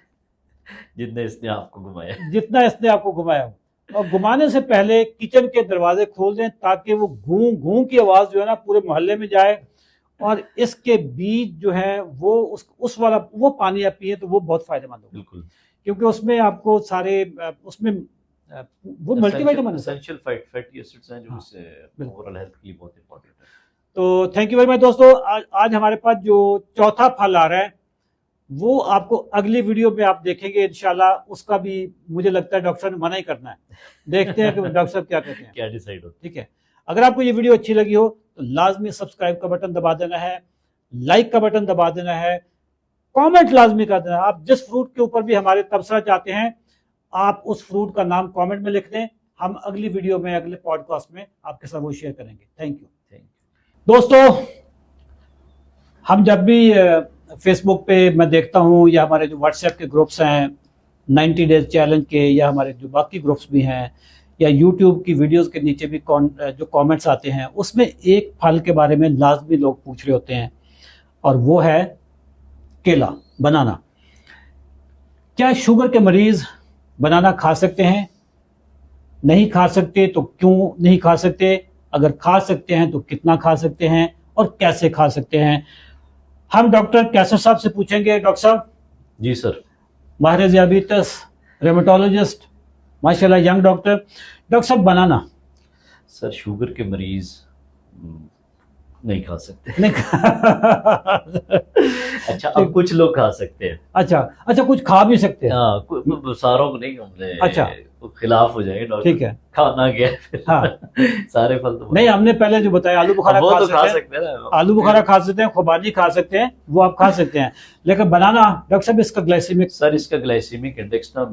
जितना इसने आपको घुमाया, जितना इसने आपको घुमाया हो, और घुमाने से पहले किचन के दरवाजे खोल दें ताकि वो घूं घूं की आवाज़ जो है ना पूरे मोहल्ले में जाए, और इसके बीज जो है वो उस वाला वो पानी आप पिए तो वो बहुत फायदेमंद होगा, बिल्कुल, क्योंकि उसमें आपको सारे उसमें वो मल्टीविटामिन है। एसेंशियल फैटी एसिड्स हैं जो हाँ, इससे बिल्कुल। ओवरऑल हेल्थ के लिए बहुत इंपॉर्टेंट है। तो थैंक यू वेरी मच दोस्तों। आज हमारे पास जो चौथा फल आ रहा है वो आपको अगली वीडियो में आप देखेंगे इंशाल्लाह। उसका भी मुझे लगता है डॉक्टर साहब ने मना ही करना है, देखते हैं कि डॉक्टर साहब क्या कहते हैं। क्या डिसाइड होता ठीक है, अगर आपको ये वीडियो अच्छी लगी हो तो लाजमी सब्सक्राइब का बटन दबा देना है, लाइक का बटन दबा देना है, कमेंट लाजमी कर देना। आप जिस फ्रूट के ऊपर भी हमारे तबसरा चाहते हैं आप उस फ्रूट का नाम कमेंट में लिख दें, हम अगली वीडियो में अगले पॉडकास्ट में आपके साथ वो शेयर करेंगे। थैंक यू दोस्तों। हम जब भी फेसबुक पे मैं देखता हूँ या हमारे जो व्हाट्सएप के ग्रुप्स हैं 90 डेज चैलेंज के, या हमारे जो बाकी ग्रुप्स भी हैं, या यूट्यूब की वीडियोस के नीचे भी जो कमेंट्स आते हैं, उसमें एक फल के बारे में लाजमी लोग पूछ रहे होते हैं और वो है केला, बनाना। क्या शुगर के मरीज बनाना खा सकते हैं? नहीं खा सकते तो क्यों नहीं खा सकते? अगर खा सकते हैं तो कितना खा सकते हैं और कैसे खा सकते हैं? हम डॉक्टर कैसर साहब से पूछेंगे। डॉक्टर साहब जी सर, माहिर ज़ियाबीतस, रेमेटोलॉजिस्ट, माशाल्लाह यंग डॉक्टर। डॉक्टर साहब बनाना सर शुगर के मरीज नहीं खा सकते। नहीं अच्छा, अब कुछ लोग खा सकते हैं। अच्छा, कुछ खा भी सकते हैं। हाँ, सारों को नहीं, हमने अच्छा, खिलाफ हो जाएंगे डॉक्टर। ठीक है, खाना क्या फिर? हाँ सारे फल तो नहीं, हमने पहले जो बताया आलू बुखारा वो तो खा सकते सकते हैं ना, आलू बुखारा खा सकते हैं, खुबानी खा सकते हैं, वो आप खा सकते हैं। लेकिन बनाना डॉक्टर साहब इसका ग्लाइसेमिक, सर इसका ग्लाइसेमिक इंडेक्स ना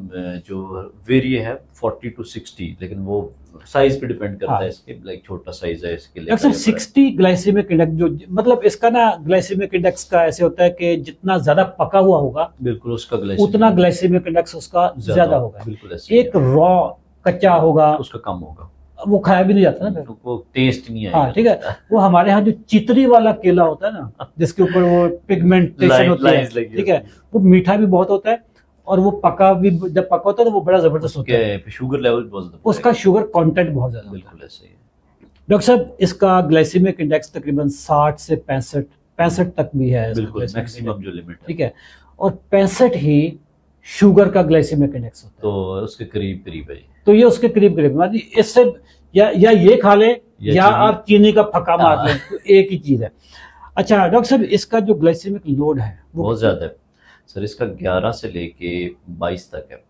जो वेरी है 40 to 60, लेकिन वो साइज पे डिपेंड करता है। इसके लाइक छोटा साइज है इसके लिए। डॉक्टर साहब 60 ग्लाइसेमिक इंडेक्स, जो मतलब इसका ना ग्लाइसेमिक इंडेक्स का ऐसे होता है कि जितना ज्यादा पका हुआ होगा बिल्कुल उसका उतना ग्लाइसेमिक इंडेक्स उसका ज्यादा होगा। बिल्कुल एक रॉ कच्चा होगा उसका कम होगा, वो खाया भी नहीं जाता ना, वो टेस्ट नहीं आएगा। हाँ ठीक है। वो हमारे यहाँ जो चितरी वाला केला होता है ना, जिसके ऊपर वो पिगमेंटेशन होती है, ठीक है, वो मीठा भी बहुत होता है और वो पका भी, जब पका होता है तो वो बड़ा जबरदस्त होता है। शुगर लेवल बहुत, उसका शुगर कंटेंट बहुत ज्यादा। बिल्कुल ऐसे ही है डॉक्टर साहब। इसका ग्लाइसेमिक इंडेक्स तकरीबन 60 से 65 तक भी है, बिल्कुल मैक्सिमम जो लिमिट है, ठीक है। और 65 ही शुगर का ग्लाइसेमिक इंडेक्स होता है, तो उसके करीब करीब है। तो ये उसके करीब करीब, मतलब इससे या ये खा ले या आप चीनी का फक्का मार लें, तो एक ही चीज है। अच्छा डॉक्टर साहब, इसका जो ग्लाइसेमिक लोड है वो बहुत ज्यादा है सर। इसका 11 से लेके 22 तक है।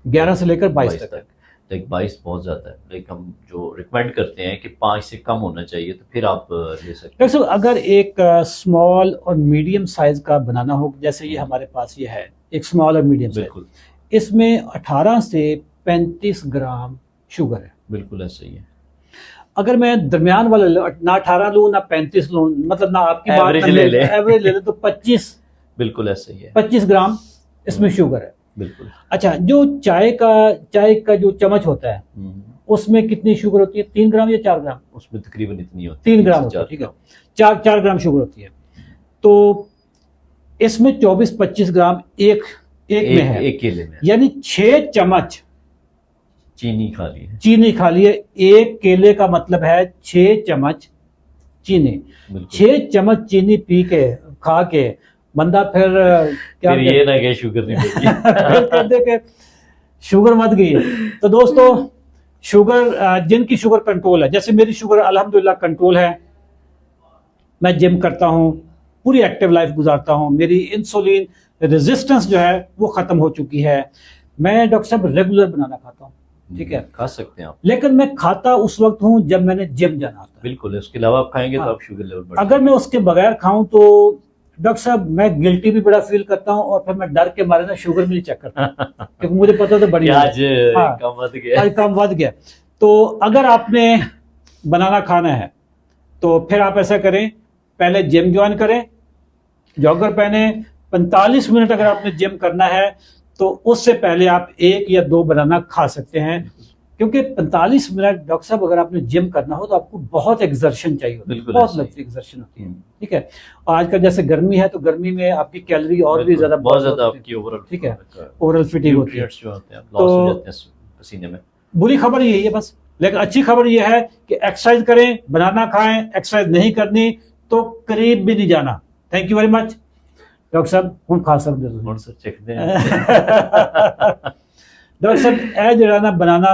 11 से लेकर 22 तक। लाइक 22 बहुत ज्यादा है। लाइक हम जो रिकमेंड करते हैं कि 5 से कम होना चाहिए, तो फिर आप ले सकते हैं। डॉक्टर साहब, अगर एक स्मॉल और मीडियम साइज का बनाना हो, जैसे ये हमारे पास ये है एक स्मॉल और मीडियम साइज, बिल्कुल इसमें 18 से 35 ग्राम शुगर है। बिल्कुल ऐसा ही है। अगर मैं दरमियान वाला ना 18 लूँ ना 35 लूँ, मतलब ना आपकी बात एवरेज ले ले ले तो 25, बिल्कुल ऐसा ही है, 25 ग्राम इसमें शुगर है। बिल्कुल। अच्छा, जो चाय का जो चम्मच होता है उसमें कितनी शुगर होती है? 3 ग्राम या 4 ग्राम? उसमें तकरीबन इतनी होती है, 3 ग्राम होती है, ठीक है। 4 ग्राम शुगर होती है। तो इसमें 24-25 ग्राम एक में है, एक केले में, यानी 6 चम्मच चीनी खा ली है। एक केले का मतलब है 6 चम्मच चीनी। 6 चम्मच चीनी पी के खा के बंदा फिर क्या, फिर ये ना कि शुगर नहीं बढ़ी। शुगर मत गई। तो दोस्तों, शुगर, जिनकी शुगर कंट्रोल है, जैसे मेरी शुगर अल्हम्दुलिल्लाह कंट्रोल है, मैं जिम करता हूँ, पूरी एक्टिव लाइफ गुजारता हूँ, मेरी इंसुलिन रेजिस्टेंस जो है वो खत्म हो चुकी है। मैं डॉक्टर साहब रेगुलर बनाना खाता हूँ, ठीक है, खा सकते हैं आप, लेकिन मैं खाता उस वक्त हूँ जब मैंने जिम जाना होता है। बिल्कुल, उसके अलावा आप खाएंगे तो आप शुगर लेवल बढ़। अगर मैं उसके बगैर खाऊं तो डॉक्टर साहब मैं गिल्टी भी बड़ा फील करता हूँ और फिर मैं डर के मारे ना शुगर भी नहीं चेक करता, क्योंकि मुझे पता तो बड़ी आज कम वध गया। तो अगर आपने बनाना खाना है तो फिर आप ऐसा करें, पहले जिम ज्वाइन करें, जॉगर पहने, 45 मिनट अगर आपने जिम करना है तो उससे पहले आप 1 या 2 बनाना खा सकते हैं, क्योंकि 45 मिनट डॉक्टर साहब अगर आपने जिम करना हो तो आपको बहुत एक्सर्शन चाहिए होती है, बहुत लगती एक्सर्शन होती है, ठीक है। और आजकल जैसे गर्मी है तो गर्मी में आपकी कैलोरी और भी ज्यादा, बहुत ज्यादा आपकी ओवरऑल, ठीक है, ओवरऑल फिटिंग होती है, जो होते हैं लॉस हो जाते हैं पसीने में। बुरी खबर यही है बस, लेकिन अच्छी खबर यह है कि एक्सरसाइज करें, बनाना खाएं, एक्सरसाइज नहीं करनी तो करीब भी नहीं जाना। Thank you very much doctor साहब। हम खा सकते हैं डॉक्टर साहब ए जरा ना बनाना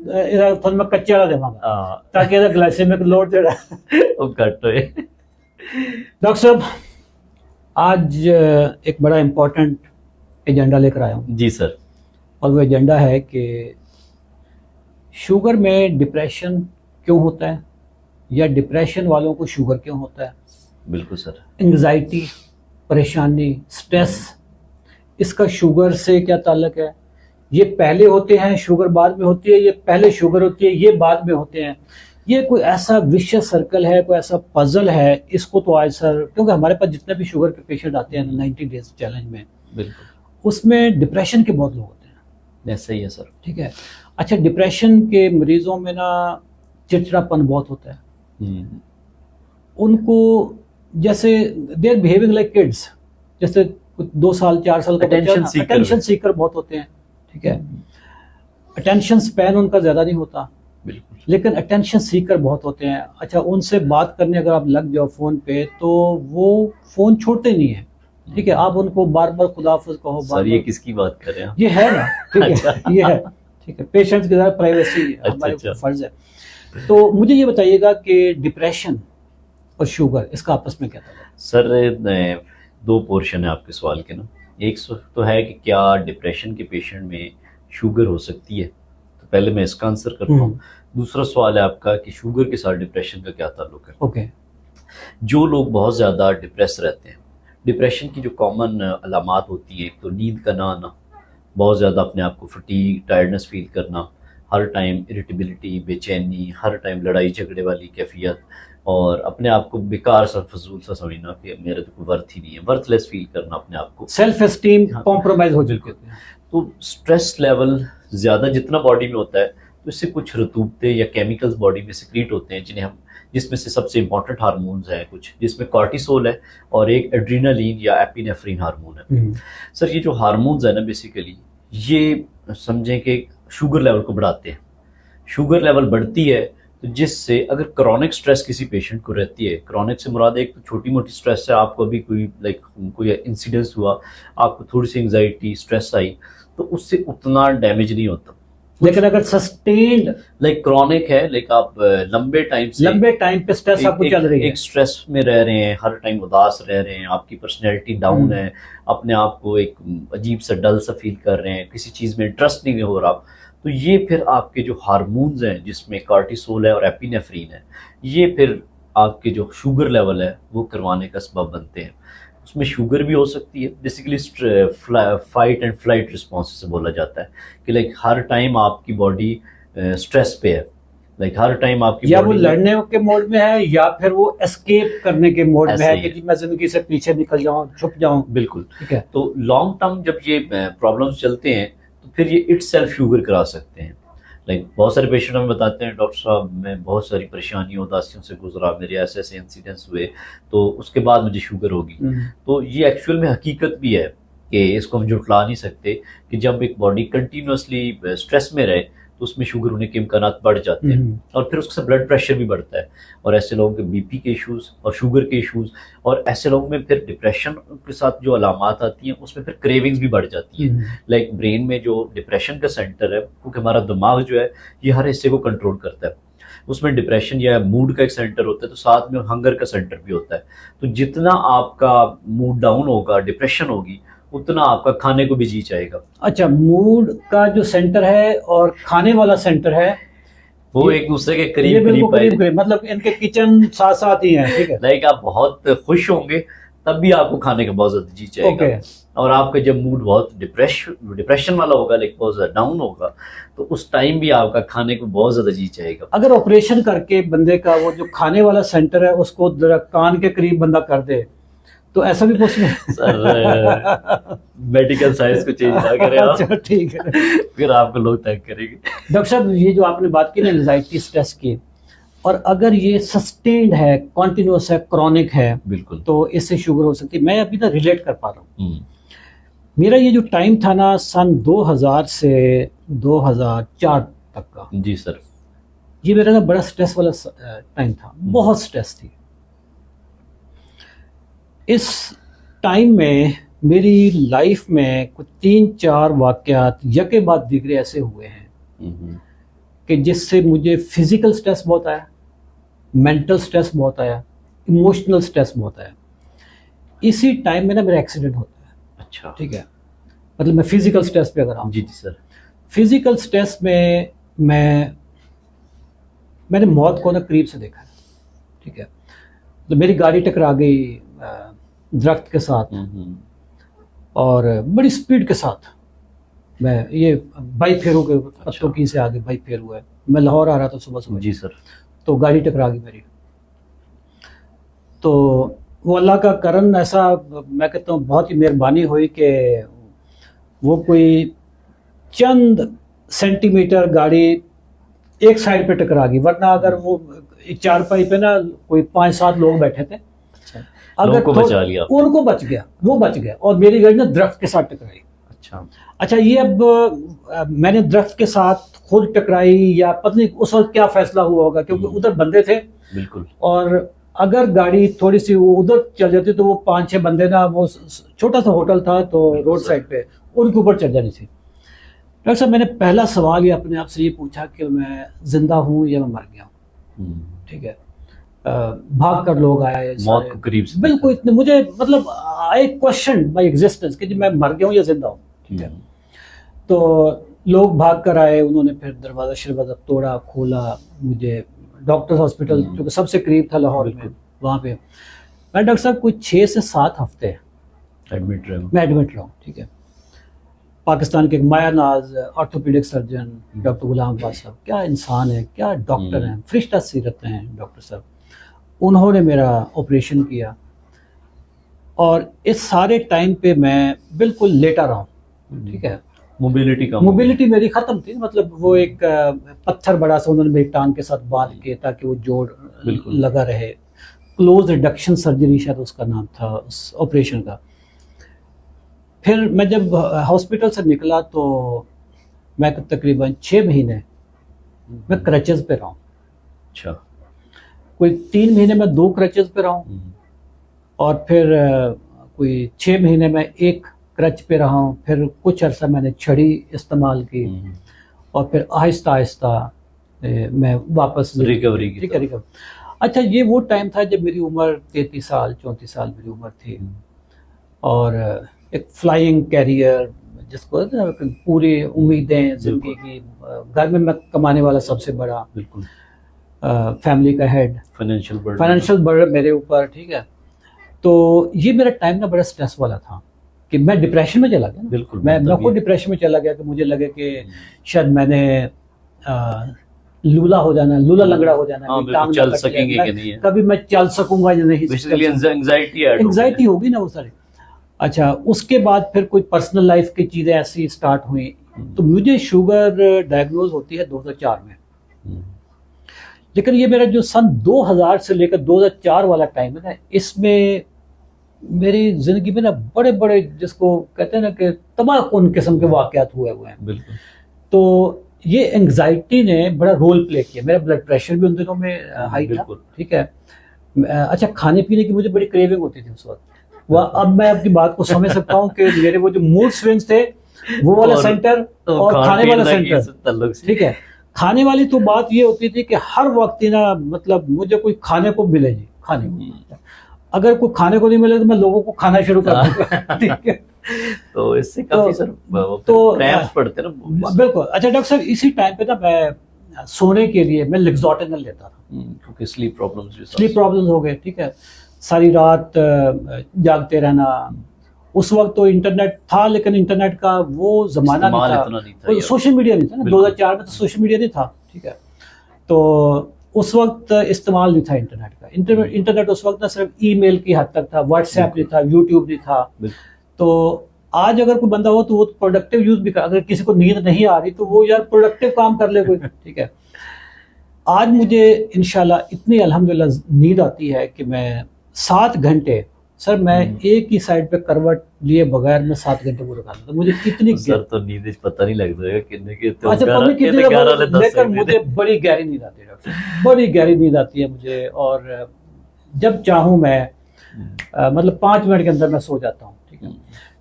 ਇਹਦਾ ਤੁਹਾਨੂੰ ਮੈਂ ਕੱਚਾ ਵਾਲਾ ਦੇਵਾਂਗਾ हाँ ਤਾਂ ਕਿ ਇਹਦਾ ਗਲਾਈਸੈਮਿਕ ਲੋਡ ਜਿਹੜਾ वो घट होए। डॉक्टर साहब आज एक बड़ा इम्पोर्टेंट एजेंडा लेकर आया हूँ जी सर। और वो एजेंडा है कि शुगर में डिप्रेशन क्यों होता है या डिप्रेशन वालों को शुगर क्यों होता है, बिल्कुल सर। एंग्जाइटी, परेशानी, स्ट्रेस, इसका शुगर से क्या ताल्लुक है, ये पहले होते हैं शुगर बाद में होती है, ये पहले शुगर होती है ये बाद में होते हैं, ये कोई ऐसा विशियस सर्कल है, कोई ऐसा पजल है, इसको तो आज सर क्योंकि हमारे पास जितने भी शुगर के पेशेंट आते हैं 90 डेज चैलेंज में बिल्कुल उसमें डिप्रेशन के बहुत लोग होते हैं। ऐसा ही है सर। ठीक है, अच्छा डिप्रेशन के मरीजों में ना चिड़चिड़ापन बहुत होता है, उनको जैसे they are behaving like kids, जैसे 2 साल 4 साल का अटेंशन सीकर बहुत होते हैं। ठीक है, अटेंशन स्पैन उनका ज़्यादा नहीं होता बिल्कुल, लेकिन अटेंशन सीकर बहुत होते हैं। अच्छा उनसे बात करने अगर आप लग जाओ फ़ोन पे तो वो फ़ोन छोड़ते नहीं है। ठीक है, आप उनको बार बार खुदाफिज कहो, सर ये किसकी बात कर रहे हैं? ये है ना, ठीक है अच्छा। ये है, ठीक है, पेशेंट्स के साथ प्राइवेसी हमारे अच्छा। फर्ज है। तो मुझे ये बताइएगा कि डिप्रेशन और शुगर इसका आपस में क्या था? सर 2 पोर्शन है आपके सवाल के ना। एक तो है कि क्या डिप्रेशन के पेशेंट में शुगर हो सकती है, तो पहले मैं इसका आंसर करता हूँ। दूसरा सवाल है आपका कि शुगर के साथ डिप्रेशन का क्या ताल्लुक है। ओके, जो लोग बहुत ज़्यादा डिप्रेस रहते हैं, डिप्रेशन की जो कॉमन अलामात होती हैं, एक तो नींद का ना आना, बहुत ज़्यादा अपने आप को फटीग टायर्डनेस फील करना, हर टाइम इरिटेबिलिटी, बेचैनी, हर टाइम लड़ाई झगड़े वाली कैफियत, और अपने आप को बेकार सा फजूल सा समझना कि मेरा तो कोई वर्थ ही नहीं है, वर्थलेस फील करना अपने आप को, सेल्फ एस्टीम कॉम्प्रोमाइज हो चुके हैं। तो स्ट्रेस लेवल ज़्यादा जितना बॉडी में होता है तो इससे कुछ रतूबते या केमिकल्स बॉडी में सिक्रीट होते हैं जिन्हें हम, जिसमें से सबसे इंपॉर्टेंट हार्मोन्स हैं कुछ, जिसमें कॉर्टिसोल है और एक एड्रीनालिन या एपिनेफ्रिन हार्मोन है। सर ये जो हार्मोन्स है ना बेसिकली ये समझें कि शुगर लेवल को बढ़ाते हैं। शुगर लेवल बढ़ती है तो जिससे अगर क्रॉनिक स्ट्रेस किसी पेशेंट को रहती है, क्रॉनिक से मुराद एक तो छोटी मोटी स्ट्रेस है, आपको अभी कोई इंसिडेंस हुआ, आपको थोड़ी सी एंग्जाइटी स्ट्रेस आई, तो उससे उतना डैमेज नहीं होता। लेकिन अगर सस्टेन्ड क्रॉनिक है, आप लंबे टाइम पे स्ट्रेस आपको चल रही है, एक स्ट्रेस में रह रहे हैं, हर टाइम उदास रह रहे हैं, आपकी पर्सनैलिटी डाउन है, अपने आप को एक अजीब सा डल सा फील कर रहे हैं, किसी चीज़ में इंटरेस्ट नहीं हो रहा, तो ये फिर आपके जो हार्मोन्स हैं जिसमें कॉर्टिसोल है और एपिनेफ्रिन है, ये फिर आपके जो शुगर लेवल है वो करवाने का सबब बनते हैं। उसमें शुगर भी हो सकती है, basically fight and flight response से बोला जाता है कि हर टाइम आपकी बॉडी स्ट्रेस पे है, हर टाइम आपकी या वो लड़ने के मोड में है या फिर वो एस्केप करने के मोड में है कि मैं जिंदगी से पीछे निकल जाऊं, छुप जाऊं। बिल्कुल, ठीक है। तो लॉन्ग टर्म जब ये प्रॉब्लम्स चलते हैं तो फिर ये इटसेल्फ शुगर करा सकते हैं। बहुत सारे पेशेंट हमें बताते हैं, डॉक्टर साहब मैं बहुत सारी परेशानियों उदासियों से गुजरा, मेरे ऐसे ऐसे इंसिडेंट्स हुए तो उसके बाद मुझे शुगर होगी। तो ये एक्चुअल में हकीकत भी है कि इसको हम जुटला नहीं सकते कि जब एक बॉडी कंटिन्यूसली स्ट्रेस में रहे तो उसमें शुगर होने के इम्कानात बढ़ जाते हैं और फिर उसके साथ ब्लड प्रेशर भी बढ़ता है, और ऐसे लोगों के बीपी के इश्यूज़ और शुगर के इश्यूज़, और ऐसे लोगों में फिर डिप्रेशन के साथ जो अलामात आती हैं उसमें फिर क्रेविंग्स भी बढ़ जाती हैं। ब्रेन में जो डिप्रेशन का सेंटर है, क्योंकि हमारा दिमाग जो है ये हर हिस्से को कंट्रोल करता है, उसमें डिप्रेशन या मूड का एक सेंटर होता है, तो साथ में हंगर का सेंटर भी होता है। तो जितना आपका मूड डाउन होगा, डिप्रेशन होगी, उतना आपका खाने को भी जी जाएगा। अच्छा, मूड का जो सेंटर है और खाने वाला सेंटर है वो एक दूसरे के करीब करीब, मतलब इनके किचन साथ साथ ही है। ठीक है, आप बहुत खुश होंगे तब भी आपको खाने का बहुत ज्यादा जी जाएगा, और आपका जब मूड बहुत डिप्रेशन वाला होगा, बहुत ज्यादा डाउन होगा, तो उस टाइम भी आपका खाने को बहुत ज्यादा जी जाएगा। अगर ऑपरेशन करके बंदे का वो जो खाने वाला सेंटर है उसको कान के करीब बंदा कर दे तो ऐसा भी पॉसिबल है? सर मेडिकल साइंस को चेंज ना करें आप। अच्छा ठीक है, फिर आपको लोग तंग करेंगे। डॉक्टर साहब ये जो आपने बात की ना एंजाइटी स्ट्रेस की, और अगर ये सस्टेन्ड है, कॉन्टिन्यूस है, क्रॉनिक है, बिल्कुल, तो इससे शुगर हो सकती है। मैं अभी ना रिलेट कर पा रहा हूँ, मेरा ये जो टाइम था ना सन 2000 से 2004 तक का, जी सर, ये मेरा ना बड़ा स्ट्रेस वाला टाइम था, बहुत स्ट्रेस थी। इस टाइम में मेरी लाइफ में कुछ 3-4 वाकयात यके बाद दिगरे ऐसे हुए हैं कि जिससे मुझे फिजिकल स्ट्रेस बहुत आया, मेंटल स्ट्रेस बहुत आया, इमोशनल स्ट्रेस बहुत आया। इसी टाइम में ना मेरा एक्सीडेंट होता है। अच्छा, ठीक है, मतलब मैं फिजिकल स्ट्रेस पे अगर आऊँ, जी जी सर। फिजिकल स्ट्रेस में मैंने मौत को ना करीब से देखा है। ठीक है, तो मेरी गाड़ी टकरा गई दरख्त के साथ और बड़ी स्पीड के साथ। मैं ये बाइक फेरू के पत्तों की से आगे बाइक फेर हुआ है। मैं लाहौर आ रहा था सुबह सुबह, जी सर। तो गाड़ी टकरा गई मेरी। तो वो अल्लाह का करम ऐसा, मैं कहता हूँ बहुत ही मेहरबानी हुई कि वो कोई चंद सेंटीमीटर गाड़ी एक साइड पे टकरा गई, वरना अगर वो चारपाई पे ना कोई 5-7 लोग बैठे थे, अगर को बचा लिया, उनको बच गया, वो बच गया, और मेरी गाड़ी ना दरख्त के साथ टकराई। अच्छा, ये अब मैंने दरख्त के साथ खुद टकराई या पता नहीं उस वक्त क्या फैसला हुआ होगा, क्योंकि उधर बंदे थे बिल्कुल, और अगर गाड़ी थोड़ी सी वो उधर चल जाती तो वो 5-6 बंदे ना, वो छोटा सा होटल था तो रोड साइड पे, उनके ऊपर चढ़ जानी थी। डॉक्टर साहब, मैंने पहला सवाल ये अपने आप से ये पूछा कि मैं जिंदा हूँ या मैं मर गया हूँ। ठीक है, भाग कर लोग आए, मौत को करीब से बिल्कुल इतने, मुझे मतलब आई क्वेश्चन माय एग्जिस्टेंस कि मैं मर गया हूँ या जिंदा हूँ। ठीक है, तो लोग भाग कर आए, उन्होंने फिर दरवाजा शरवाजा तोड़ा, खोला, मुझे डॉक्टर्स हॉस्पिटल जो कि सबसे करीब था लाहौर में, वहाँ पे मैं डॉक्टर साहब कुछ 6 से 7 हफ्ते मैं एडमिट रहा हूँ। ठीक है, पाकिस्तान के एक माया नाज ऑर्थोपेडिक सर्जन डॉक्टर गुलाम अब्बास साहब, क्या इंसान है, क्या डॉक्टर हैं, फरिश्ता सीरत हैं डॉक्टर साहब। उन्होंने मेरा ऑपरेशन किया और इस सारे टाइम पे मैं बिल्कुल लेटा रहा हूँ। ठीक है, मोबिलिटी मेरी ख़त्म थी, मतलब वो एक पत्थर बड़ा सा उन्होंने मेरी टांग के साथ बांध के ताकि वो जोड़ लगा रहे। क्लोज रिडक्शन सर्जरी शायद उसका नाम था उस ऑपरेशन का। फिर मैं जब हॉस्पिटल से निकला तो मैं तकरीबन 6 महीने मैं क्रचेस पे रहा हूँ। अच्छा, कोई 3 महीने में 2 क्रचेस पे रहा हूँ और फिर कोई 6 महीने में 1 क्रच पे रहा हूँ। फिर कुछ अर्सा मैंने छड़ी इस्तेमाल की और फिर आहिस्ता आहिस्ता मैं वापस रिकवरी। अच्छा, ये वो टाइम था जब मेरी उम्र 33 साल 34 साल मेरी उम्र थी और एक फ्लाइंग कैरियर जिसको पूरी उम्मीदें जिंदगी की, घर में मैं कमाने वाला सबसे बड़ा, बिल्कुल फैमिली का हेड, फाइनेंशियल बर्डन मेरे ऊपर। ठीक है, तो ये मेरा टाइम ना बड़ा स्ट्रेस वाला था कि मैं डिप्रेशन में चला गया। बिल्कुल, मैं खुद डिप्रेशन में चला गया कि मुझे लगे कि शायद मैंने लूला हो जाना, लूला लंगड़ा हो जाना, चल सकेंगे कि नहीं, कभी मैं चल सकूंगा या नहीं, एंग्जाइटी होगी ना वो सारी। अच्छा, उसके बाद फिर कोई पर्सनल लाइफ की चीज़ें ऐसी स्टार्ट हुई। तो मुझे शुगर डायग्नोज होती है 2004 में, लेकिन ये मेरा जो सन 2000 से लेकर 2004 वाला टाइम है ना, इसमें मेरी जिंदगी में ना बड़े बड़े जिसको कहते हैं ना कि तबाहकुन किस्म के वाकयात हुए हैं। बिल्कुल, तो ये एंग्जाइटी ने बड़ा रोल प्ले किया। मेरा ब्लड प्रेशर भी उन दिनों में हाई था। ठीक है, अच्छा, खाने पीने की मुझे बड़ी क्रेविंग होती थी उस वक्त। वह अब मैं आपकी बात को समझ सकता हूँ कि मेरे वो जो मूड स्विंग्स थे वो वाला सेंटर और खाने वाला सेंटर। ठीक है, खाने वाली तो बात ये होती थी कि हर वक्त ना, मतलब मुझे कोई खाने को मिले जी, खाने को, अगर कोई खाने को नहीं मिले तो मैं लोगों को खाना शुरू कर दूंगा। ठीक है, तो इससे काफी सर तो क्रैम्प्स पड़ते ना। बिल्कुल। अच्छा डॉक्टर साहब, इसी टाइम पे ना मैं सोने के लिए मैं लिक्सोटिनल लेता था क्योंकि स्लीप प्रॉब्लम्स हो गए। ठीक है, सारी रात जागते रहना। उस वक्त तो इंटरनेट था, लेकिन इंटरनेट का वो जमाना नहीं था, सोशल मीडिया नहीं था ना। 2004 में तो सोशल मीडिया नहीं था। ठीक है, तो उस वक्त इस्तेमाल नहीं था इंटरनेट का। इंटरनेट उस वक्त ना सिर्फ ईमेल की हद तक था, व्हाट्सएप नहीं था, यूट्यूब नहीं था। तो आज अगर कोई बंदा हो तो वो प्रोडक्टिव यूज भी कर, अगर किसी को नींद नहीं आ रही तो वो यार प्रोडक्टिव काम कर ले कोई। ठीक है, आज मुझे इंशाल्लाह इतनी अल्हम्दुलिल्लाह नींद आती है कि मैं 7 घंटे, सर मैं एक ही साइड पे करवट लिए बगैर मैं 7 घंटे पूरा कर लेता। मुझे कितनी सर तो नींद पता नहीं लगता कितने के, तो अच्छा लेकर मुझे बड़ी गहरी नींद आती है डॉक्टर, बड़ी गहरी नींद आती है मुझे। और जब चाहूँ मैं मतलब 5 मिनट के अंदर मैं सो जाता हूँ। ठीक है,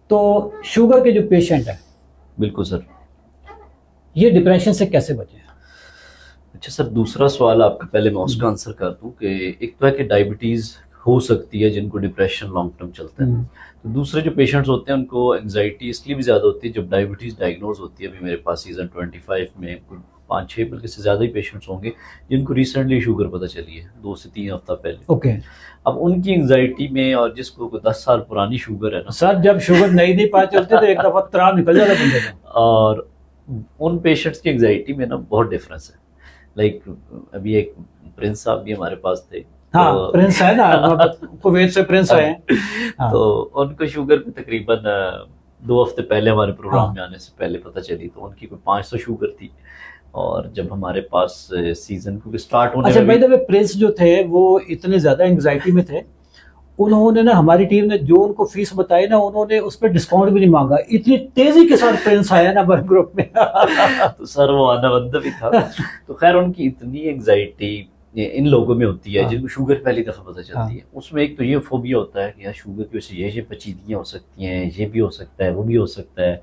तो शुगर के जो पेशेंट है, बिल्कुल सर। ये डिप्रेशन से कैसे बचे? अच्छा सर, दूसरा सवाल आपका पहले मैं उसका आंसर कर दूं कि एक तो है कि डायबिटीज़ हो सकती है जिनको डिप्रेशन लॉन्ग टर्म चलता है। तो दूसरे जो पेशेंट्स होते हैं उनको एंग्जाइटी इसलिए भी ज़्यादा होती है जब डायबिटीज़ डायग्नोज होती है। अभी मेरे पास सीज़न 25 में कुछ 5-6 बल्कि से ज़्यादा ही पेशेंट्स होंगे जिनको रिसेंटली शुगर पता चली है 2 से 3 हफ्ता पहले। ओके। अब उनकी एंग्जाइटी में, और जिसको 10 साल पुरानी शुगर है ना सर, जब शुगर नई पता चलती तो एक दफा त्राह निकल जाता बंदे का, और उन पेशेंट्स की एंग्जाइटी में ना बहुत डिफरेंस है। लाइक अभी एक प्रिंस साहब भी हमारे पास थे। हाँ, तो प्रिंस है ना, कुवैत से प्रिंस आए हैं। हाँ। तो उनको शुगर भी तकरीबन 2 हफ्ते पहले हमारे प्रोग्राम हाँ। में आने से पहले पता चली। तो उनकी कोई 500 शुगर थी, और जब हमारे पास सीजन को स्टार्ट होने अच्छा, में भाई द वे प्रिंस जो थे वो इतने ज्यादा एंग्जाइटी में थे, उन्होंने ना, हमारी टीम ने जो उनको फीस बताई ना, उन्होंने उस पर डिस्काउंट भी नहीं मांगा। इतनी तेजी के साथ प्रिंस आया ना हमारे ग्रुप में। तो सर वो आना बंदा भी था। तो खैर उनकी इतनी एंग्जाइटी इन लोगों में होती है हाँ। जिनको शुगर पहली दफा पता चलती हाँ। है। उसमें एक तो ये फोबिया होता है कि यार शुगर की वजह से ये पेचीदगियाँ हो सकती हैं, ये भी हो सकता है, वो भी हो सकता है,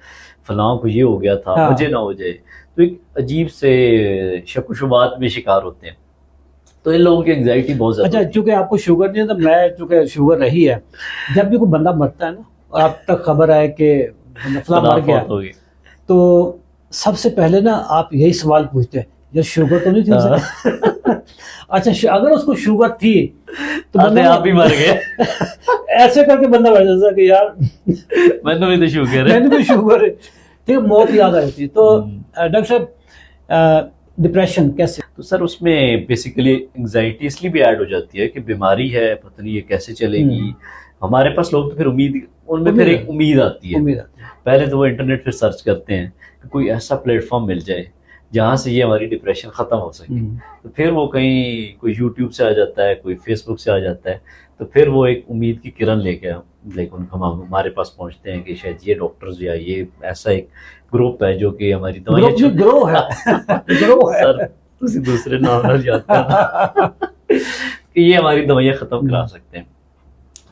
फलां को ये हो गया था, हाँ। मुझे ना हो जाए। तो एक अजीब से शक व शुबात में शिकार होते हैं। तो इन लोगों की एंग्जाइटी बहुत ज्यादा अच्छा, होती है। चूंकि आपको शुगर नहीं है, तो मैं, चूंकि शुगर रही है, जब भी कोई बंदा मरता है ना और आप तक खबर आए कि फला मर गया, फौत हो गई। तो सबसे पहले ना आप यही सवाल पूछते हैं, यार शुगर तो नहीं थी उसे? अच्छा, अगर उसको शुगर थी तो आते बंदा आप भी मर गए। ऐसे करके बंदा बैठ जाता कि यार मैंने भी तो शुगर है। मैंने भी शुगर है, ठीक है, मौत याद आ जाती है। तो डॉक्टर साहब, डिप्रेशन कैसे? तो सर उसमें बेसिकली एंग्जाइटी इसलिए भी ऐड हो जाती है कि बीमारी है, पता नहीं ये कैसे चलेगी। हमारे पास लोग तो फिर उनमें फिर एक उम्मीद आती है। पहले तो वो इंटरनेट पर सर्च करते हैं कि कोई ऐसा प्लेटफॉर्म मिल जाए जहाँ से ये हमारी डिप्रेशन ख़त्म हो सके। तो फिर वो कहीं कोई यूट्यूब से आ जाता है, कोई फेसबुक से आ जाता है। तो फिर वो एक उम्मीद की किरण लेके हम हमारे पास पहुँचते हैं कि शायद ये डॉक्टर्स या ये ऐसा एक ग्रुप है जो कि हमारी दवाइयाँ ग्रो है सर तुसी दूसरे नाम ना जाते हैं कि ये हमारी दवाइयाँ ख़त्म करा सकते हैं।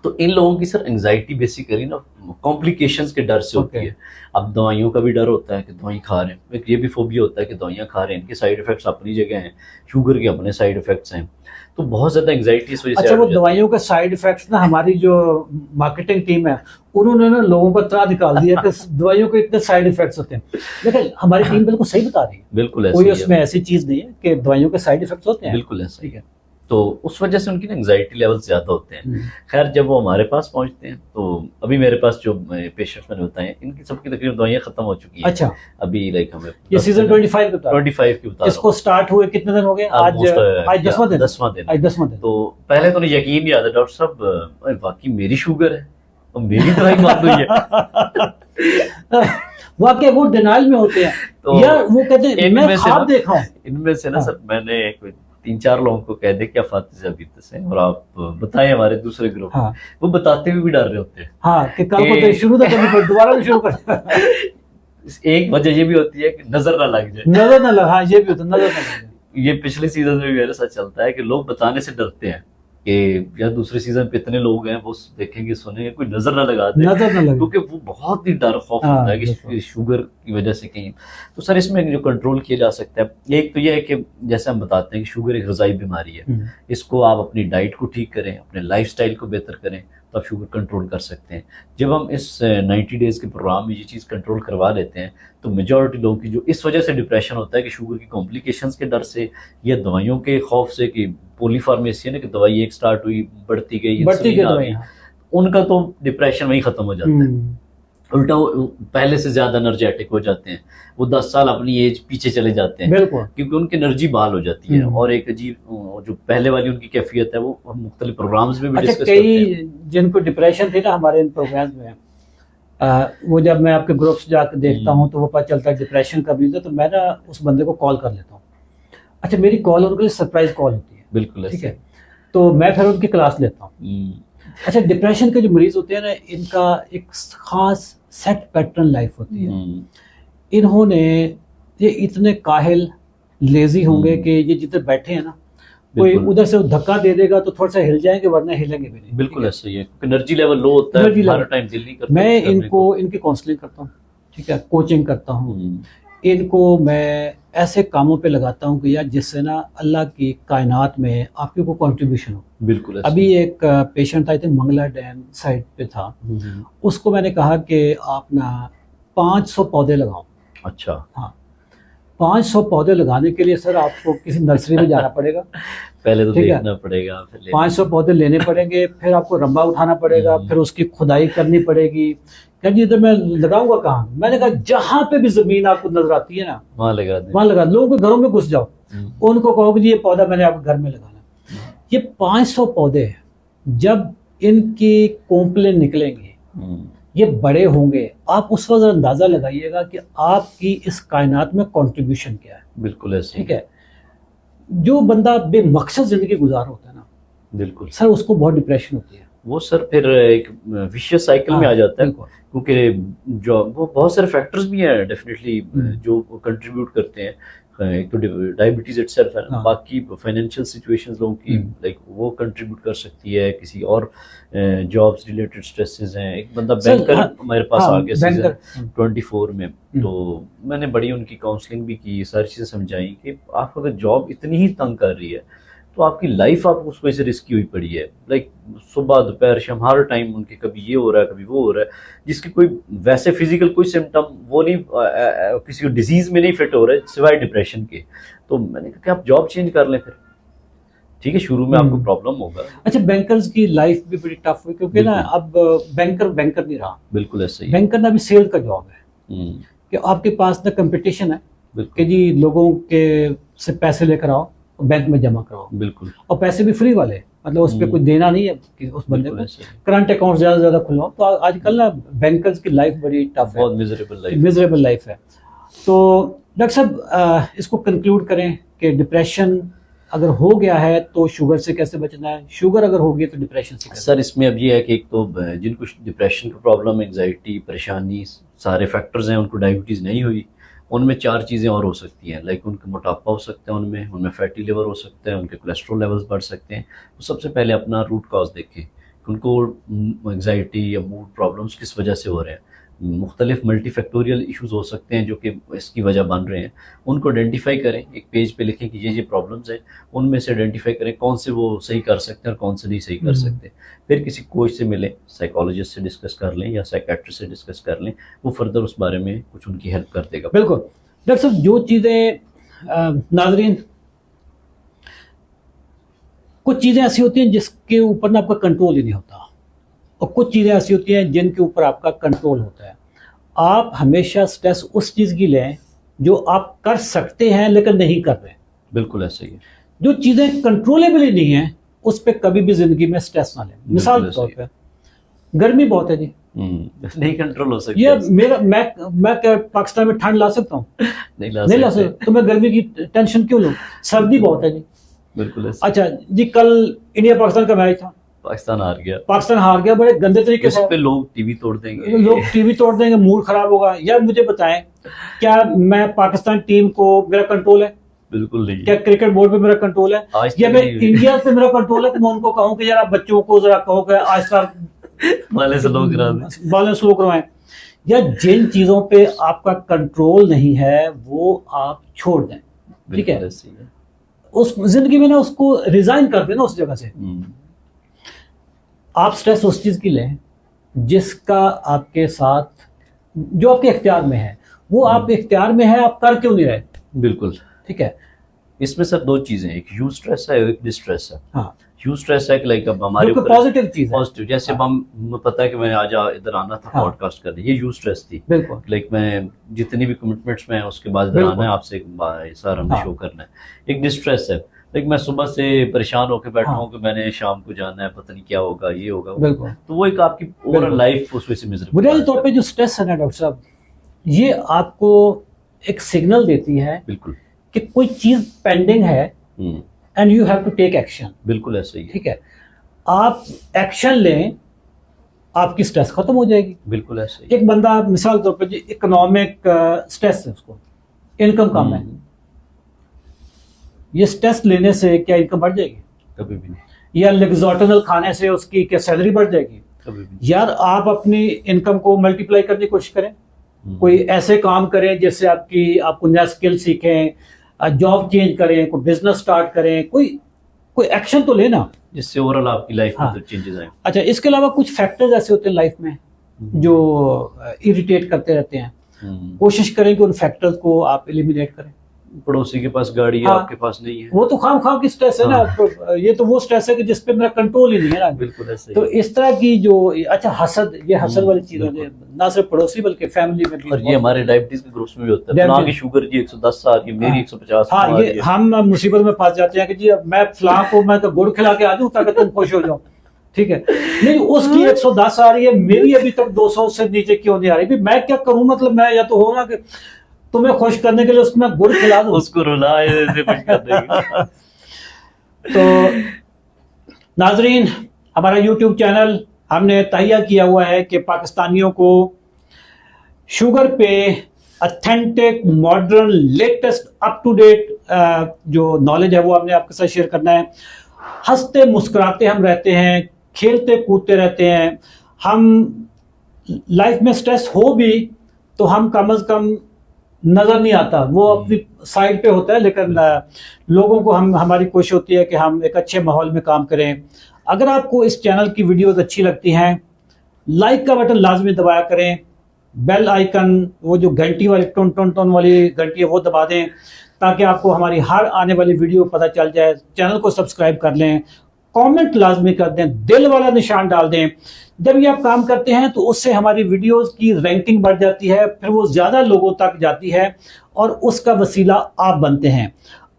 तो इन लोगों की सर एंग्जाइटी बेसिकली ना कॉम्प्लिकेशंस के डर से होती है। अब दवाइयों का भी डर होता है कि दवाई खा रहे हैं, एक ये भी फोबिया होता है कि दवाइयाँ खा रहे हैं, इनके साइड इफेक्ट्स अपनी जगह हैं, शुगर के अपने साइड इफेक्ट्स हैं। तो बहुत ज़्यादा एंग्जाइटी इस वजह से। अच्छा, वो दवाइयों के साइड इफेक्ट्स ना, हमारी जो मार्केटिंग टीम है उन्होंने ना लोगों को त्राह निकाल दिया कि दवाइयों के इतने साइड इफेक्ट्स होते हैं। लेकिन हमारी टीम बिल्कुल सही बता रही है, बिल्कुल कोई उसमें ऐसी चीज नहीं है कि दवाइयों के साइड इफेक्ट्स होते हैं। बिल्कुल ऐसा ही है। तो उस वजह से उनकी एंग्जाइटी लेवल ज़्यादा होते हैं। खैर जब वो हमारे पास पहुंचते हैं, तो अभी मेरे पास जो पेशेंट्स मैंने बताए हैं, इनकी सबकी तकरीबन दवाइयाँ खत्म हो चुकी हैं। अच्छा, अभी लाइक हमें ये सीजन 25 की बता रहा हूं। 25 की बता रहा इसको स्टार्ट हुए कितने दिन हो गए? आज 10वां दिन। 10वां दिन। आज 10वां दिन। तो पहले तो उन्हें यकीन नहीं आता, डॉक्टर साहब वाकई मेरी शुगर है और मेरी दवाई मार हुई है। वाकई वो डिनाइल में होते हैं। तो यार वो कहते हैं मैं ख्वाब देखा हूं। इनमें से ना सर मैंने 3-4 लोगों को कह दे कि आप फातिजा बीते से और आप बताएं हमारे दूसरे ग्रुप। हाँ। वो बताते हुए भी डर रहे होते हैं। हाँ, कि कल को तो शुरू तो करनी पड़े, दोबारा भी शुरू कर। एक वजह ये भी होती है कि नजर ना लग जाए। नजर ना लगा, ये भी होता है, नजर ना लग जाए। ये पिछले सीजन में भी मेरे साथ चलता है कि लोग बताने से डरते हैं कि यार दूसरे सीजन पे इतने लोग हैं, वो देखेंगे सुनेंगे, कोई नजर ना लगा दे, नजर ना लगे, क्योंकि वो बहुत ही डर खौफ होता है कि शुगर की वजह से कहीं। तो सर इसमें जो कंट्रोल किया जा सकता है, एक तो ये है कि जैसे हम बताते हैं कि शुगर एक ग़िज़ाई बीमारी है, इसको आप अपनी डाइट को ठीक करें, अपने लाइफस्टाइल को बेहतर करें, तो आप शुगर कंट्रोल कर सकते हैं। जब हम इस 90 डेज़ के प्रोग्राम में ये चीज़ कंट्रोल करवा लेते हैं, तो मेजॉरिटी लोगों की जो इस वजह से डिप्रेशन होता है कि शुगर की कॉम्प्लिकेशंस के डर से या दवाइयों के खौफ से कि पॉलीफार्मेसी है ना, कि दवाई एक स्टार्ट हुई बढ़ती गई, उनका तो डिप्रेशन वहीं ख़त्म हो जाता है। उल्टा वो पहले से ज़्यादा एनर्जेटिक हो जाते हैं, वो 10 साल अपनी एज पीछे चले जाते हैं, क्योंकि उनकी एनर्जी बहाल हो जाती है। और एक अजीब जो पहले वाली उनकी कैफियत है, वो हम मुख्तलिफ प्रोग्राम्स में भी डिस्कस करते हैं। कई जिनको डिप्रेशन थी ना हमारे इन प्रोग्राम्स में, वो जब मैं आपके ग्रुप्स जाकर देखता हूँ तो वो पता चलता है डिप्रेशन का भी, तो मैं ना उस बंदे को कॉल कर लेता हूँ। अच्छा, मेरी कॉल उनके लिए सरप्राइज कॉल होती है। बिल्कुल, ठीक है। तो मैं फिर उनकी क्लास लेता हूँ। अच्छा, डिप्रेशन के जो मरीज होते हैं ना, इनका एक खास सेट पैटर्न लाइफ होती है। इन्होंने ये इतने काहिल लेजी होंगे कि ये जिधर बैठे हैं ना, कोई बिल्कुल। उधर से धक्का दे देगा तो थोड़ा सा हिल जाएंगे, वरना हिलेंगे भी नहीं। बिल्कुल ऐसा ही है, एनर्जी लेवल लो होता है, Energy level। हर टाइम दिल नहीं करता मैं कुछ करने इनको को। इनकी काउंसलिंग करता हूँ, ठीक है, कोचिंग करता हूँ, हम्म, इनको मैं ऐसे कामों पे लगाता हूँ कि यार जिससे ना अल्लाह की कायनात में आपकी को कंट्रीब्यूशन हो। बिल्कुल ऐसा अभी ही है। एक patient I think Mangla dam side पे था, हम्म, उसको मैंने कहा कि आप ना 500 पौधे लगाओ। अच्छा। हाँ, 500 पौधे लगाने के लिए सर आपको किसी नर्सरी में जाना पड़ेगा, पहले तो ठीक है, देखना पड़ेगा, फिर लेना 500 पौधे लेने पड़ेंगे, फिर आपको रंबा उठाना पड़ेगा, फिर उसकी खुदाई करनी पड़ेगी। क्या जी इधर मैं लगाऊंगा कहाँ? मैंने कहा जहां पे भी जमीन आपको नजर आती है ना वहाँ लगा दें। वहां लगा। लोगों के घरों में घुस जाओ, उनको कहो कि जी ये पौधा मैंने आपके घर में लगाना। ये 500 पौधे जब इनकी कोंपलें निकलेंगी, हम्म, ये बड़े होंगे, आप उस वक्त अंदाजा लगाइएगा कि आपकी इस कायनात में कंट्रीब्यूशन क्या है। बिल्कुल ऐसे ही ठीक है, जो बंदा बेमकसद जिंदगी गुजार होता है ना बिल्कुल। सर, उसको बहुत डिप्रेशन होती है। वो सर फिर एक विशियस साइकिल में आ जाता है, बिल्कुल। क्योंकि जो वो बहुत सारे फैक्टर्स भी हैं डेफिनेटली जो कंट्रीब्यूट करते हैं। एक तो डायबिटीज इटसेल्फ है, हाँ। बाकी फाइनेंशियल सिचुएशंस लोगों की लाइक वो कंट्रीब्यूट कर सकती है, किसी और जॉब्स रिलेटेड स्ट्रेसेस हैं। एक बंदा सर, बैंकर हाँ, मेरे पास हाँ, आ गया सीजन बैंकर, 24 में, तो मैंने बड़ी उनकी काउंसलिंग भी की, सारी चीज़ें समझाई कि आप अगर जॉब इतनी ही तंग कर रही है तो आपकी लाइफ आप उसमें से रिस्की हुई पड़ी है। लाइक सुबह दोपहर शाम हर टाइम उनके कभी ये हो रहा है कभी वो हो रहा है, जिसकी कोई वैसे फिजिकल कोई सिम्टम वो नहीं किसी को डिजीज में नहीं फिट हो रहा है सिवाय डिप्रेशन के। तो मैंने कहा कि आप जॉब चेंज कर लें फिर, ठीक है, शुरू में आपको प्रॉब्लम होगा। अच्छा, बैंकर्स की लाइफ भी बड़ी टफ हुई, क्योंकि ना बिल्कुल। अब बैंकर नहीं रहा। बिल्कुल ऐसा ही है। बैंकर ना अभी सेल का जॉब है हम्म, कि आपके पास ना कंपटीशन है कि बिल्कुल जी लोगों के से पैसे लेकर आओ और बैंक में जमा कराओ, बिल्कुल और पैसे भी फ्री वाले, मतलब उस पर कुछ देना नहीं है कि उस बंदे बिल्कुल को। ऐसा ही है। करंट अकाउंट ज्यादा से ज्यादा खुलवाओ। तो आजकल ना बैंकर्स की लाइफ बड़ी टफ है, बहुत मिजरेबल लाइफ। मिजरेबल लाइफ है। तो डॉक्टर साहब इसको कंक्लूड करें कि डिप्रेशन अगर हो गया है तो शुगर से कैसे बचना है, शुगर अगर होगी तो डिप्रेशन से कैसे? सर इसमें अब ये है कि एक तो जिनको डिप्रेशन का प्रॉब्लम, एंजाइटी, परेशानी, सारे फैक्टर्स हैं, उनको डायबिटीज़ नहीं हुई, उनमें 4 चीज़ें और हो सकती हैं। लाइक उनका मोटापा हो सकता है, उनमें फैटी लिवर हो सकता है, उनके कोलेस्ट्रॉल लेवल्स बढ़ सकते हैं। तो सबसे पहले अपना रूट कॉज देखें कि उनको एंजाइटी या मूड प्रॉब्लम्स किस वजह से हो रहे हैं। मुख्तलिफ मल्टीफैक्टोरियल इशूज़ हो सकते हैं जो कि इसकी वजह बन रहे हैं, उनको आइडेंटिफाई करें, एक पेज पे लिखें कि ये प्रॉब्लम्स हैं, उनमें से आइडेंटिफाई करें कौन से वो सही कर सकते हैं और कौन से नहीं सही कर सकते। फिर किसी कोच से मिलें, साइकोलॉजिस्ट से डिस्कस कर लें या साइकेट्रिस्ट से डिस्कस कर लें, वो फर्दर उस बारे में कुछ उनकी हेल्प कर देगा। बिल्कुल डॉक्टर साहब, जो चीज़ें नाजरीन, कुछ चीज़ें ऐसी होती हैं जिसके ऊपर ना आपका कंट्रोल ही नहीं होता, और कुछ चीज़ें ऐसी होती हैं जिनके ऊपर आपका कंट्रोल होता है। आप हमेशा स्ट्रेस उस चीज़ की लें जो आप कर सकते हैं लेकिन नहीं कर रहे। बिल्कुल ऐसा ही है। जो चीज़ें कंट्रोलेबल ही नहीं है उस पर कभी भी जिंदगी में स्ट्रेस ना लें। मिसाल के तौर पर गर्मी बहुत है जी, नहीं कंट्रोल हो सकती ये है। मेरा मैं क्या पाकिस्तान में ठंड ला सकता हूँ? नहीं नहीं ला सकता, तो मैं गर्मी की टेंशन क्यों लूँ? सर्दी बहुत है जी। बिल्कुल ऐसा। अच्छा जी, कल इंडिया पाकिस्तान का मैच था, पाकिस्तान हार गया, पाकिस्तान हार गया बड़े गंदे तरीके इस से। पे लोग टीवी तोड़ देंगे, लोग टीवी तोड़ देंगे, मूड खराब होगा। यार मुझे बताएं, क्या मैं पाकिस्तान टीम को मेरा कंट्रोल है? बिल्कुल नहीं। क्या क्रिकेट बोर्ड पे मेरा कंट्रोल है? आज या तक मैं नहीं हुई। इंडिया पे मेरा कंट्रोल है कि मैं उनको कहूँ कि यार आप बच्चों को जरा कहो कि आज तक वाले से लोग करा दें। बालें स्लो करवाएं। या जिन चीजों पे आपका कंट्रोल नहीं है वो आप छोड़ दें, ठीक है? बिल्कुल ऐसे ही है। उस जिंदगी में ना उसको रिजाइन कर देना उस जगह से। आप स्ट्रेस उस चीज की लें जिसका आपके साथ, जो आपके इख्तियार में है, वो आप इख्तियार में है, आप कर क्यों नहीं रहे? बिल्कुल। ठीक है, इसमें सर 2 चीजें हैं, एक यूज स्ट्रेस है और एक डिस्ट्रेस है। हाँ, यूज स्ट्रेस है कि लाइक अब हमारे जो पॉजिटिव चीज है। पॉजिटिव, जैसे अब हम पता है कि मैंने आज इधर आना था हाँ। पॉडकास्ट करने, ये यूज स्ट्रेस थी। बिल्कुल, लाइक मैं जितनी भी कमिटमेंट्स में है उसके बाद इधर बिल्कुल। आना है, आपसे सर हमने हाँ। शो करना है। एक डिस्ट्रेस है, लाइक मैं सुबह से परेशान होकर बैठा हाँ। हूँ कि मैंने शाम को जाना है, पता नहीं क्या होगा, ये होगा, बिल्कुल। तो वो एक आपकी ओवरऑल बिल्कुल। लाइफ उसमें से मिजरेबल। बुनियादी तौर पे जो स्ट्रेस है ना डॉक्टर साहब, ये आपको एक सिग्नल देती है बिल्कुल। कि कोई चीज पेंडिंग है and you have to take action. बिल्कुल ऐसा ही है। ठीक है, आप एक्शन लें, आपकी स्ट्रेस खत्म हो जाएगी। बिल्कुल ऐसा ही। एक बंदा मिसाल तौर पर इकोनॉमिक स्ट्रेस है, उसको इनकम कम है, ये स्ट्रेस लेने से क्या इनकम बढ़ जाएगी? कभी भी नहीं, या लेग्जोटनल खाने से उसकी क्या सैलरी बढ़ जाएगी? कभी भी नहीं। यार आप अपनी इनकम को मल्टीप्लाई करने की कोशिश करें, कोई ऐसे काम करें जिससे आपको नया स्किल सीखें, जॉब चेंज करें, कोई बिजनेस स्टार्ट करें, कोई एक्शन तो लेना जिससे ओवरऑल आपकी लाइफ में हाँ। चेंजेस आए। अच्छा, इसके अलावा कुछ फैक्टर्स ऐसे होते हैं लाइफ में जो इरिटेट करते रहते हैं, कोशिश करें कि उन फैक्टर्स को आप एलिमिनेट करें। पड़ोसी के पास गाड़ी है, हाँ। आपके पास नहीं है, वो तो खाम खाम की स्ट्रेस है ना, हाँ। तो ये तो वो स्ट्रेस है कि जिस पे मेरा कंट्रोल ही नहीं है ना। बिल्कुल ऐसे तो ही। इस तरह की जो अच्छा हसद, ये हसद वाली चीज होती है, ना सिर्फ पड़ोसी बल्कि फैमिली में भी। और ये हमारे डायबिटीज के ग्रुप्स में भी होता है, Diabetes। फलां की शुगर जी 110 आ रही है, मेरी हाँ। 150 हाँ, आ रही ये है। हम मुसीबत में फंस जाते हैं कि जी अब मैं फलां को मैं तो गुड़ खिला के आ जाऊं ताकि तुम खुश हो जाओ, ठीक है, नहीं उसकी 110 आ रही है, मेरी अभी तक 200 से नीचे क्यों नहीं आ रही? मैं क्या करूं? मतलब मैं या तो हो ना कि तुम्हें खुश करने के लिए उसमें गुड़ खिला दूं, उसको रुलाए ऐसे कुछ कर देंगे। तो नाजरीन, हमारा YouTube चैनल हमने तहिया किया हुआ है कि पाकिस्तानियों को शुगर पे authentic, modern, latest, up to date जो नॉलेज है वो हमने आपके साथ शेयर करना है। हंसते मुस्कुराते हम रहते हैं, खेलते कूदते रहते हैं। हम लाइफ में स्ट्रेस हो भी तो हम कम से कम नजर नहीं आता, वो अपनी साइड पे होता है, लेकिन लोगों को हमारी कोशिश होती है कि हम एक अच्छे माहौल में काम करें। अगर आपको इस चैनल की वीडियोस अच्छी लगती हैं, लाइक का बटन लाजमी दबाया करें, बेल आइकन, वो जो घंटी वाली टोन टोन टोन वाली घंटी है वो दबा दें ताकि आपको हमारी हर आने वाली वीडियो पता चल जाए। चैनल को सब्सक्राइब कर लें, कमेंट लाजमी कर दें, दिल वाला निशान डाल दें। जब ये आप काम करते हैं तो उससे हमारी वीडियोस की रैंकिंग बढ़ जाती है, फिर वो ज़्यादा लोगों तक जाती है और उसका वसीला आप बनते हैं।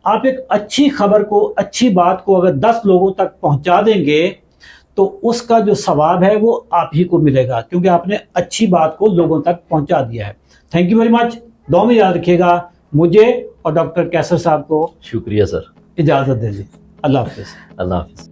आप एक अच्छी खबर को, अच्छी बात को अगर 10 लोगों तक पहुंचा देंगे तो उसका जो सवाब है वो आप ही को मिलेगा, क्योंकि आपने अच्छी बात को लोगों तक पहुंचा दिया है। Thank you very much. दुआ में याद रखिएगा। मुझे और डॉक्टर कैसर साहब को शुक्रिया सर, इजाज़त दीजिए। अल्लाह हाफिज़। अल्लाह हाफिज।